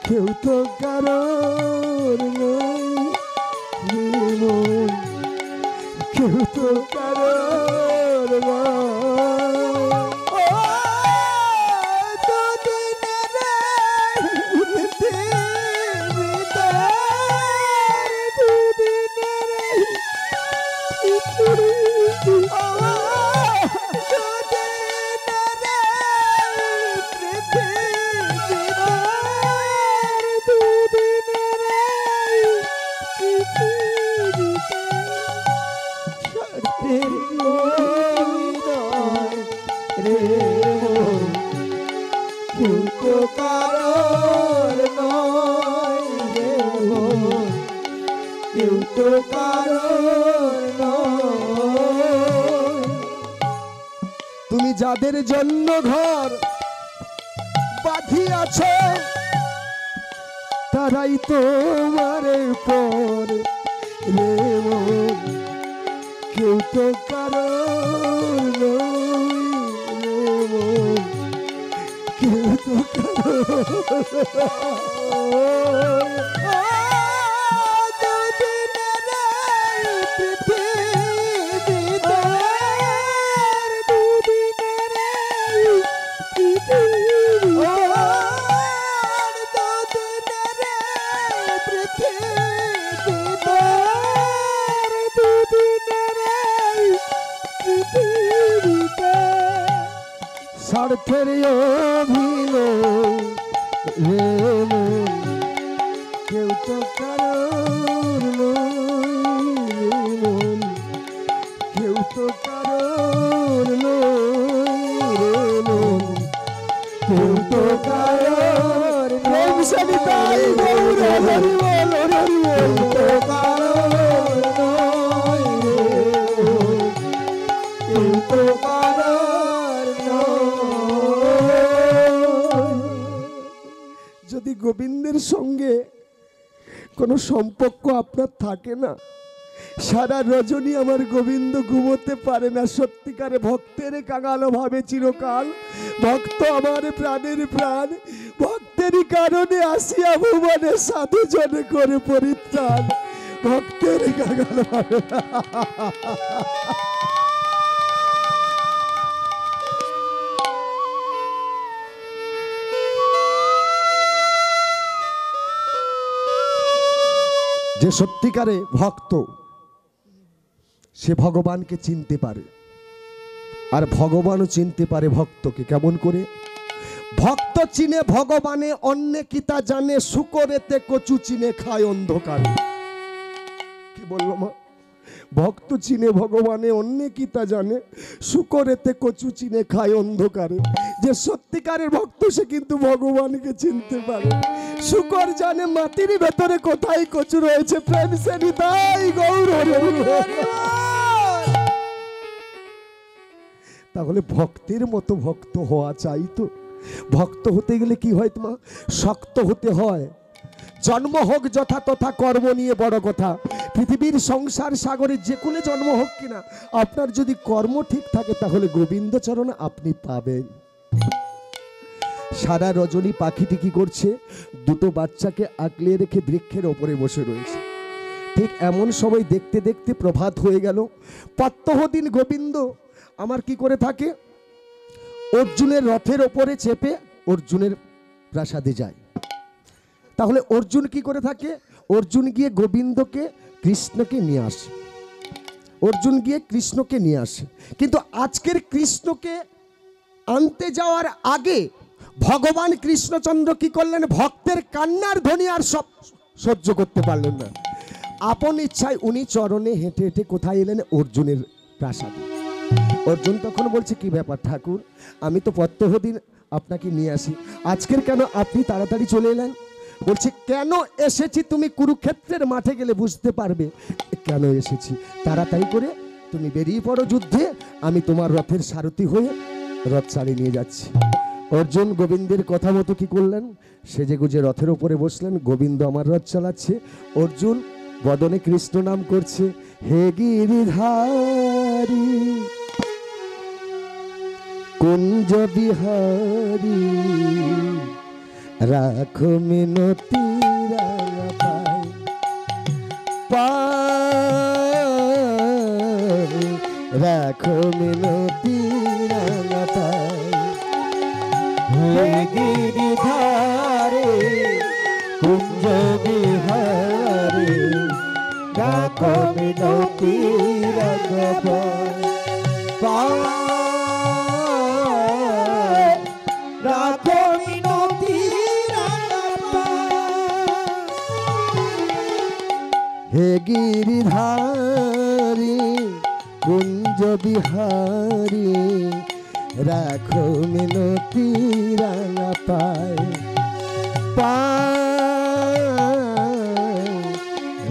কেউ তো কারোর নয় রে মন, কেউ তো কারোর তুমি যাদের জন্য ঘর বাঁধিয়াছ তারাই তোমার পর রে মন, কেউ তো কারো কেউ তো স্বার্থের অভিনয় রে মন, কেউ তো কারোর নয় রে মন, কেউ তো কারোর নয় রে মন, কেউ তো কারোর প্রেম সনিতাই গৌর হরি বল হরি বল, তো কারোর নয় রে মন, কেউ তো কারোর নয়। যদি গোবিন্দের সঙ্গে কোনো সম্পর্ক আপনার থাকে না, সারা রজনী আমার গোবিন্দ ঘুমোতে পারে না। সত্যিকারে ভক্তের কাঙাল ভাবে চিরকাল, ভক্ত আমার প্রাণের প্রাণ, ভক্তেরই কারণে আসিয়া ভুবনে সাধু জনে করে পরিত্রাণ, ভক্তের কাঙাল ভাবে। যে সত্যিকারে ভক্ত সে ভগবানকে চিনতে পারে, আর ভগবানও চিনতে পারে ভক্তকে। কেমন করে? ভক্ত চিনে ভগবানে, অন্যে কিতা জানে, শুকরেতে কচু চিনে খায় অন্ধকারে। কি বললো মা? ভক্ত চিনে ভগবানে, অন্যে কিতা জানে, শুকরেতে কচু চিনে খায় অন্ধকারে। যে সত্যিকারের ভক্ত সে কিন্তু ভগবানকে চিনতে পারে। শুকর জানে মাটির ভেতরে কোথায় কচু রয়েছে, প্রেম সে নিতাই গৌর হরি বল। তাহলে ভক্তের মতো ভক্ত হওয়া চাই তো। ভক্ত হতে গেলে কি হয় তোমার? শক্ত হতে হয়। জন্ম হোক যথা তথা, কর্ম নিয়ে বড় কথা। পৃথিবীর সংসার সাগরে যে কোলে জন্ম হোক কিনা, আপনার যদি কর্ম ঠিক থাকে তাহলে গোবিন্দ চরণ আপনি পাবেন। সারা রজনী পাখিটি কি করছে? দুটো বাচ্চাকে আগলে রেখে বৃক্ষের ওপরে বসে রয়েছে। ঠিক এমন সময় দেখতে দেখতে প্রভাত হয়ে গেল। প্রত্যহ দিন গোবিন্দ আমার কি করে থাকে? অর্জুনের রথের ওপরে চেপে অর্জুনের প্রাসাদে যায়। তাহলে অর্জুন কি করে থাকে? অর্জুন গিয়ে গোবিন্দকে কৃষ্ণকে নিয়ে আসে, অর্জুন গিয়ে কৃষ্ণকে নিয়ে আসে। কিন্তু আজকের কৃষ্ণকে আনতে যাওয়ার আগে ভগবান কৃষ্ণচন্দ্র কি করলেন? ভক্তের কান্নার ধ্বনি আর সব সহ্য করতে পারলেন না। আপন ইচ্ছায় উনি চরণে হেঁটে হেঁটে কোথায় এলেন? অর্জুনের প্রাসাদে। অর্জুন তখন বলছে, কি ব্যাপার ঠাকুর, আমি তো প্রত্যহ দিন আপনাকে নিয়ে আসি, আজকের কেন আপনি তাড়াতাড়ি চলে এলেন? বলছে, কেন এসেছি তুমি কুরুক্ষেত্রের মাঠে গেলে বুঝতে পারবে কেন এসেছি। তাড়াতাড়ি করে তুমি বেরিয়ে পড়ো যুদ্ধে, আমি তোমার রথের সারথি হয়ে রথ চালিয়ে নিয়ে যাচ্ছি। অর্জুন গোবিন্দের কথা মতো কি করলেন? সেজে গুজে রথের ওপরে বসলেন। গোবিন্দ আমার রথ চালাচ্ছে, অর্জুন বদনে কৃষ্ণ নাম করছে। হে গিরিধারী কুঞ্জ বিহারী, রাখো মিনতি পায়, রাখো মিনতি পায়। হে গিরিধারে কুঞ্জ বিহারে, রাখো মিনতি পায়, রাখো মিনতি হে গিরিধারী কুঞ্জ বিহারী, রাখো মিনতি রাঙা পায় পায়,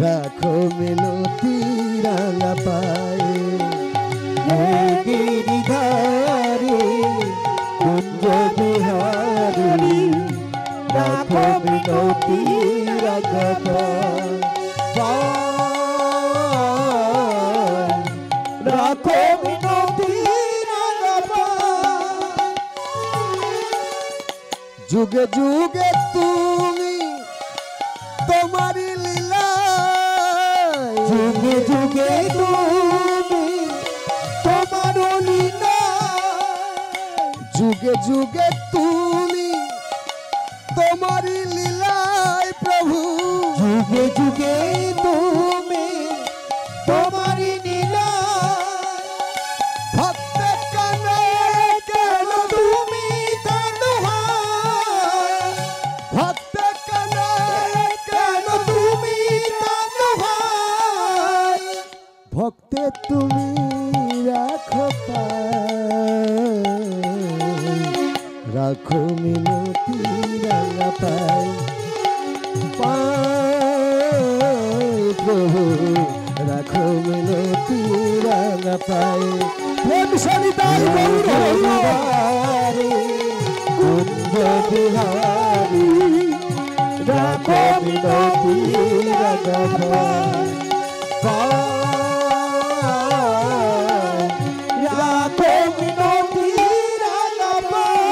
রাখো মিনতি রাঙা পায়। হে গিরিধারী কুঞ্জ বিহারী, রাখো মিনতি রাঙা পায়, রাখো মিনতি রাঙা পায়। যুগে যুগে তুমি তোমারি লীলা, যুগে যুগে তুমি তোমার লীলা, যুগে যুগে তুমি তোমারি লীলায় প্রভু, যুগে যুগে তুমি তোমার লীলা। ভক্ত কানে কেন তুমি গো রাখো মিনতি রাঙা পায়ে প্রেম সনিতাই গৌরবারে কুঞ্জ বিহারি রাখো মিনতি রাঙা পায়ে রাখো মিনতি রাঙা পায়ে।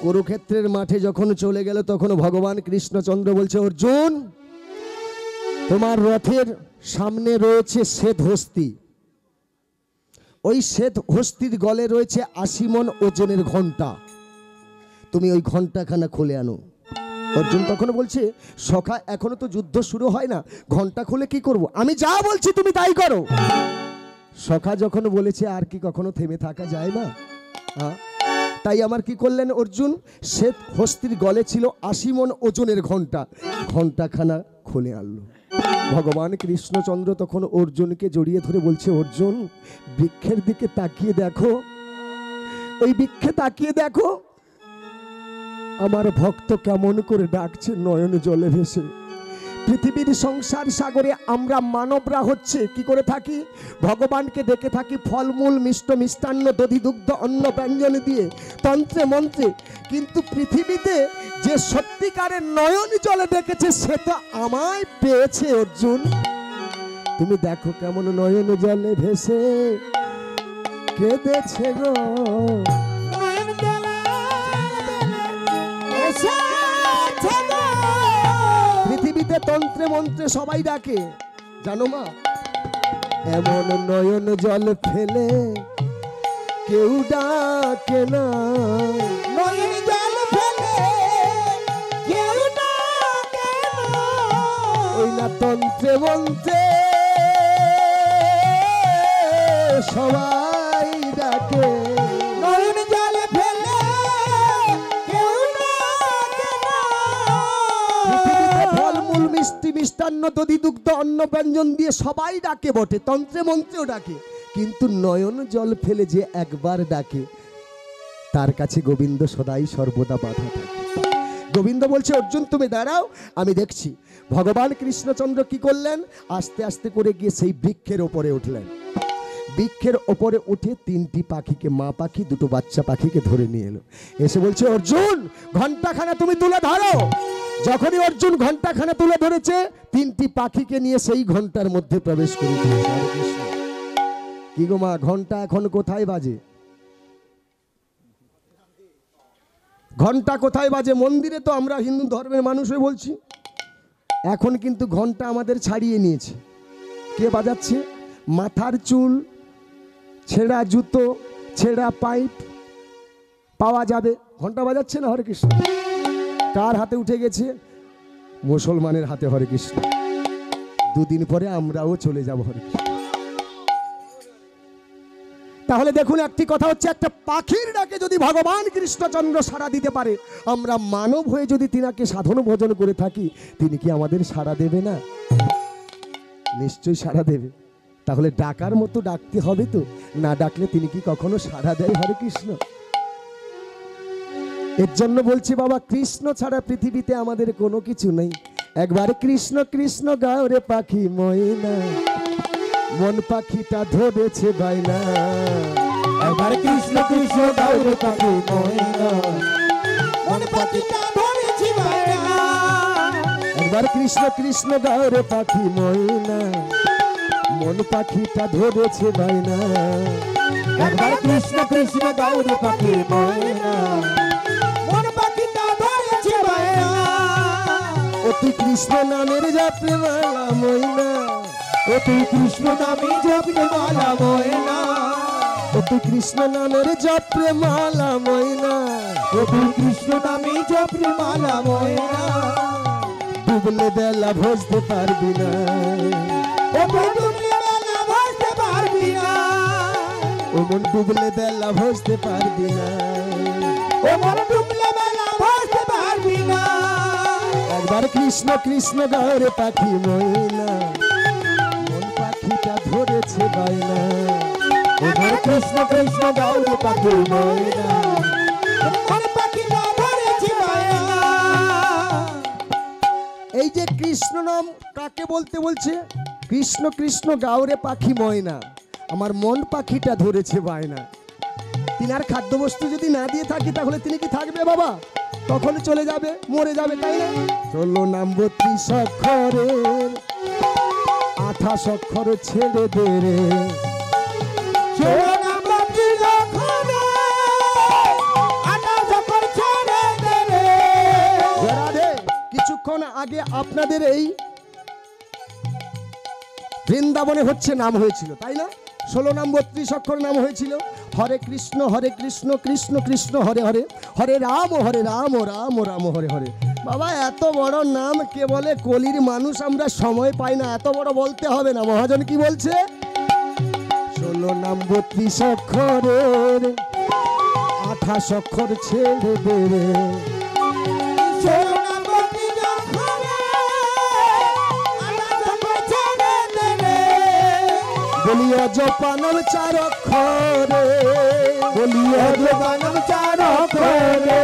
কুরুক্ষেত্রের মাঠে যখন চলে গেল তখন ভগবান কৃষ্ণচন্দ্র বলছে অর্জুন তোমার রথের সামনে রয়েছে শ্বেত হস্তি, ওই শ্বেত হস্তির গলে রয়েছে 80 মণ ওজনের ঘন্টা, তুমি ওই ঘন্টাখানা খুলে আনো। অর্জুন তখন বলছে সখা এখনো তো যুদ্ধ শুরু হয় না, ঘন্টা খুলে কি করব, আমি যা বলছি তুমি তাই করো। সখা যখন বলেছে আর কি কখনো থেমে থাকা যায় না, তাই আমার কি করলেন অর্জুন, শ্বেত হস্তির গলে ছিল 80 মণ ওজনের ঘন্টা, ঘন্টাখানা খুলে আনলো। ভগবান কৃষ্ণচন্দ্র তখন অর্জুনকে জড়িয়ে ধরে বলছে অর্জুন বৃক্ষের দিকে তাকিয়ে দেখো, ওই বৃক্ষে তাকিয়ে দেখো আমার ভক্ত কেমন করে ডাকছে নয়ন জলে ভেসে। পৃথিবীর সংসার সাগরে আমরা মানবরা হচ্ছে কি করে থাকি, ভগবানকে ডেকে থাকি ফলমূল মিষ্ট মিষ্টান্ন দধি দুগ্ধ অন্ন ব্যঞ্জন দিয়ে তন্ত্রে মন্ত্রে, কিন্তু পৃথিবীতে যে সত্যিকারের নয়ন জলে ডেকেছে সে তো আমায় পেয়েছে অর্জুন। তুমি দেখো কেমন নয়ন জলে ভেসে কেঁদেছে গো, পৃথিবীতে তন্ত্রে মন্ত্রে সবাই ডাকে জানো মা, এমন নয়ন জল ফেলে কেউ ডাকে না, নয়ন জল ফেলে কেউ ডাকে না, ওই না তন্ত্রে মন্ত্রে সবাই ডাকে, নয়ন জল ফেলে কেউ ডাকে না। পৃথিবীতে ফলমূল মিষ্টি মিষ্টান্ন দধি দুগ্ধ অন্ন ব্যঞ্জন দিয়ে সবাই ডাকে বটে, তন্ত্রে মন্ত্রেও ডাকে, কিন্তু নয়ন জল ফেলে যে একবার ডাকে তার কাছে গোবিন্দ সদাই সর্বদা বাধা থাকে। গোবিন্দ বলছে অর্জুন তুমি দাঁড়াও আমি দেখছি। ভগবান কৃষ্ণচন্দ্র কি করলেন, আস্তে আস্তে করে গিয়ে সেই বৃক্ষের ওপরে উঠলেন, বৃক্ষের ওপরে উঠে 3টি পাখিকে, মা পাখি 2টো বাচ্চা পাখিকে ধরে নিয়ে এলো, এসে বলছে অর্জুন ঘন্টাখানা তুমি তুলে ধরো। যখনই অর্জুন ঘন্টাখানা তুলে ধরেছে 3টি পাখিকে নিয়ে সেই ঘন্টার মধ্যে প্রবেশ করে দিয়েছে। কি গো মা ঘন্টা এখন কোথায় বাজে, ঘন্টা কোথায় বাজে, মন্দিরে তো আমরা হিন্দু ধর্মের মানুষ হয়ে বলছি, এখন কিন্তু ঘন্টা আমাদের ছাড়িয়ে নিয়েছে। কে বাজাচ্ছে, মাথার চুল, ছেঁড়া জুতো, ছেঁড়া পাইপ পাওয়া যাবে, ঘন্টা বাজাচ্ছে না। হরে কৃষ্ণ কার হাতে উঠে গেছে, মুসলমানের হাতে। হরে কৃষ্ণ 2 দিন পরে আমরাও চলে যাব। হরে কৃষ্ণ। তাহলে দেখুন একটি কথা হচ্ছে, একটা পাখির ডাকে যদি ভগবান কৃষ্ণচন্দ্র সাড়া দিতে পারে, আমরা মানব হয়ে যদি তিনাকে সাধন ভজন করে থাকি, তিনি কি আমাদের সাড়া দেবে না? নিশ্চয়ই সাড়া দেবে। তাহলে ডাকার মতো ডাকতে হবে তো, না ডাকলে তিনি কি কখনো সাড়া দেয়? হরে কৃষ্ণ। এর জন্য বলছি বাবা, কৃষ্ণ ছাড়া পৃথিবীতে আমাদের কোনো কিছু নেই। একবার কৃষ্ণ কৃষ্ণ গাও রে পাখি ময়না, মন পাখিটা ধরেছে বাইনা। একবার কৃষ্ণ কৃষ্ণ গাও রে পাখি ময়না, মন পাখিটা ধরেছে বাইনা। একবার কৃষ্ণ কৃষ্ণ গাও রে পাখি ময়না, মন পাখিটা ধরেছে বাইনা। একবার কৃষ্ণ কৃষ্ণ গাও রে পাখি ময়না, মন পাখিটা ধরেছে বাইনা। অতি কৃষ্ণ নামের জপে মালা ময়না, অতি কৃষ্ণ নামে জপে মালা ময়না। অতি কৃষ্ণ নামের জপে মালা ময়না, অতি কৃষ্ণ নামে জপে মালা ময়না। ডুবলে বেলা ভজতে পারবি না, ও ডুবলে বেলা ভজতে পারবি না। ও মন ডুবলে বেলা ভজতে পারবি না, ও মন ডুবলে বেলা ভজতে পারবি না। একবার কৃষ্ণ কৃষ্ণ গাও রে পাখি ময়না, মন পাখিটা ধরেছে বাইনা। একবার কৃষ্ণ কৃষ্ণ গাও রে পাখি ময়না, মন পাখিটা ধরেছে বাইনা। এই যে কৃষ্ণ নাম কাকে বলতে বলছে? কৃষ্ণ কৃষ্ণ গাওরে পাখি ময়না, আমার মন পাখিটা ধরেছে বায়না। তিনার খাদ্যবস্তু যদি না দিয়ে থাকি তাহলে তিনি কি থাকবে বাবা? তখন চলে যাবে, মরে যাবে, তাই না? 16 নাম 32 অক্ষরের 28 অক্ষর ছেড়ে দে রে। কিছুক্ষণ আগে আপনাদের এই বৃন্দাবনে হচ্ছে নাম হয়েছিল, তাই না? 16 নাম 32 অক্ষর নাম হয়েছিল। হরে কৃষ্ণ কৃষ্ণ কৃষ্ণ হরে হরে, হরে রাম রাম রাম হরে হরে। বাবা এত বড় নাম কে বলে? কলির মানুষ আমরা সময় পাই না, এত বড় বলতে হবে না। মহাজন কি বলছে? 16 নাম 32 অক্ষরের 28 অক্ষর ছেড়ে দে রে। বলিও জপানম 4 অক্ষরে, বলিও জপানম 4 অক্ষরে,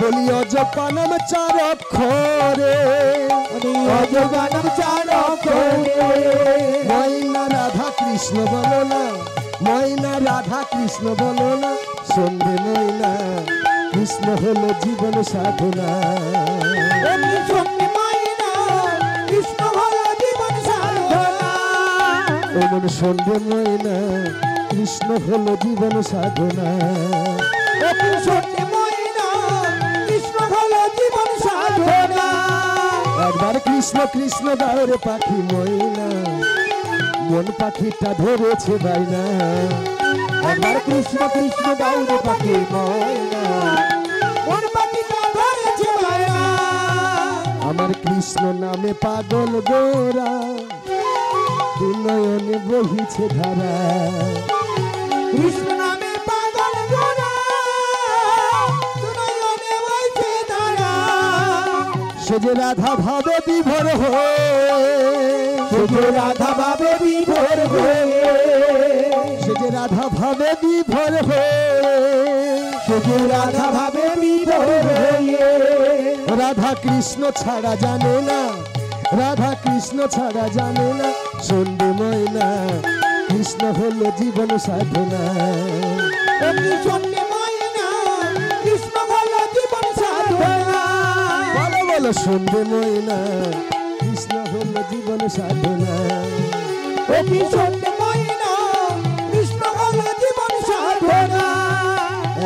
বলিও জপানম 4 অক্ষরে, বলিও জপানম 4 অক্ষরে। ময়না রাধা কৃষ্ণ বলো না, ময়না রাধা কৃষ্ণ বলো না, সন্ধে ময়না কৃষ্ণ হলো জীবন সাধনা। ওমন সন্ধে ময়না কৃষ্ণ হলো জীবন সাধনা। একবার কৃষ্ণ কৃষ্ণ গাওরে পাখি ময়না, মন পাখিটা ধরেছে বাইনা। একবার কৃষ্ণ কৃষ্ণ গাওরে পাখি ময়না, মন পাখিটা ধরেছে বাইনা। আমার কৃষ্ণ নামে পাগল গোরা, দু নয়নে বহিছে ধারা। কৃষ্ণ নামে পাগল গোরা, দু নয়নে বহিছে ধারা। সে যে রাধা ভাবে বিভোর হয়ে, সে যে রাধা ভাবে বিভোর হয়ে, সে যে রাধা ভাবে বিভোর হয়ে, সে যে রাধা ভাবে বিভোর হয়ে। রাধা কৃষ্ণ ছাড়া জানে না, রাধা কৃষ্ণ ছাড়া জানে না, সন্ধে ময়না কৃষ্ণ হলো জীবন সাধনা। বলো বলো সন্ধে ময়না কৃষ্ণ হলো জীবন সাধনা।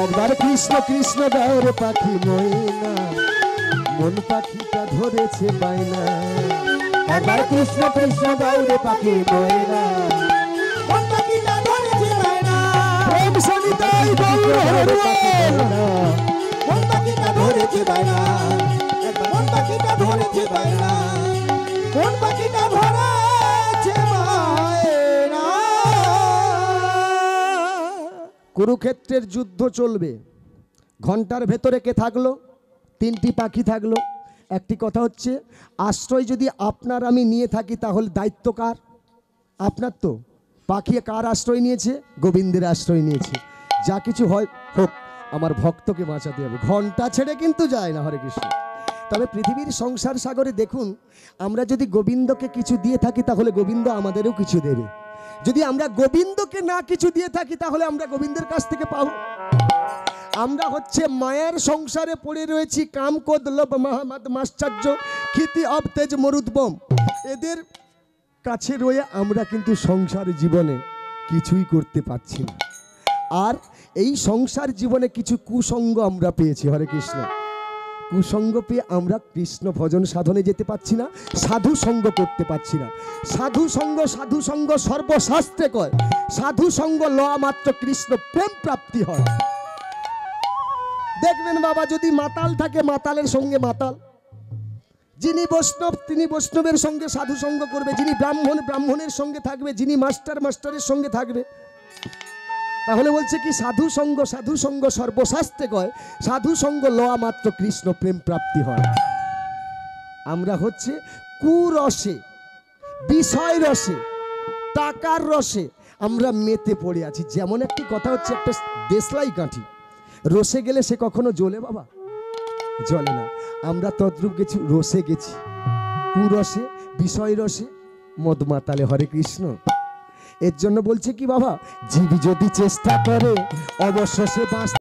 একবার কৃষ্ণ কৃষ্ণ গাওরে পাখি ময়না, মন পাখিটা ধরেছে বাইনা। একবার কৃষ্ণ কৃষ্ণ গাওরে পাখি ময়না, মন পাখিটা ধরেছে বাইনা। প্রেম সনিতাই গৌর হরে মন পাখিটা ধরেছে বাইনা। মন পাখিটা ধরেছে বাইনা, মন পাখিটা ধরেছে বাইনা। কুরুক্ষেত্রের যুদ্ধ চলবে, ঘন্টার ভেতরে কে থাকলো? 3টি পাখি থাকলো। একটি কথা হচ্ছে, আশ্রয় যদি আপনার আমি নিয়ে থাকি তাহলে দায়িত্ব কার? আপনার। তো পাখি কার আশ্রয় নিয়েছে? গোবিন্দের আশ্রয় নিয়েছে। যা কিছু হয় হোক, আমার ভক্তকে বাঁচাতে হবে, ঘন্টা ছেড়ে কিন্তু যায় না। হরে কৃষ্ণ। তবে পৃথিবীর সংসার সাগরে দেখুন, আমরা যদি গোবিন্দকে কিছু দিয়ে থাকি তাহলে গোবিন্দ আমাদেরও কিছু দেবে। যদি আমরা গোবিন্দকে না কিছু দিয়ে থাকি তাহলে আমরা গোবিন্দের কাছ থেকে পাবো। আমরা হচ্ছে মায়ার সংসারে পড়ে রয়েছি, কাম ক্রোধ লোভ মাহামাদ মাশ্চর্য ক্ষিতি অব তেজ মরুদ্বম। এদের কাছে রয়ে আমরা কিন্তু সংসার জীবনে কিছুই করতে পারছি না। আর এই সংসার জীবনে কিছু কুসঙ্গ আমরা পেয়েছি। হরে কৃষ্ণ। কুসঙ্গ পেয়ে আমরা কৃষ্ণ ভজন সাধনে যেতে পারছি না, সাধু সঙ্গ করতে পারছি না। সাধু সঙ্গ সর্বশাস্ত্রে কয়, সাধু সঙ্গ লওয়া মাত্র কৃষ্ণ প্রেম প্রাপ্তি হয়। দেখবেন বাবা, যদি মাতাল থাকে মাতালের সঙ্গে মাতাল, যিনি বৈষ্ণব তিনি বৈষ্ণবের সঙ্গে সাধু সঙ্গ করবে, যিনি ব্রাহ্মণ ব্রাহ্মণের সঙ্গে থাকবে, যিনি মাস্টার মাস্টারের সঙ্গে থাকবে। তাহলে বলছে কি, সাধু সঙ্গ সর্বশাস্ত্রে কয়, সাধু সঙ্গ লওয়া মাত্র কৃষ্ণ প্রেম প্রাপ্তি হয়। আমরা হচ্ছে কুরসে, বিষয় রসে, টাকার রসে আমরা মেতে পড়ে আছি। যেমন একটি কথা হচ্ছে, একটা দেশলাই কাঠি রসে গেলে সে কখনো জ্বলে বাবা? জ্বলে না। আমরা তদ্রূপ গেছি, রসে গেছি। কুরসে বিষয় রসে মদ মাতালে হরে কৃষ্ণ। এর জন্য বলছে কি বাবা, জীব যদি চেষ্টা করে অবশ্য সে বাঁচতে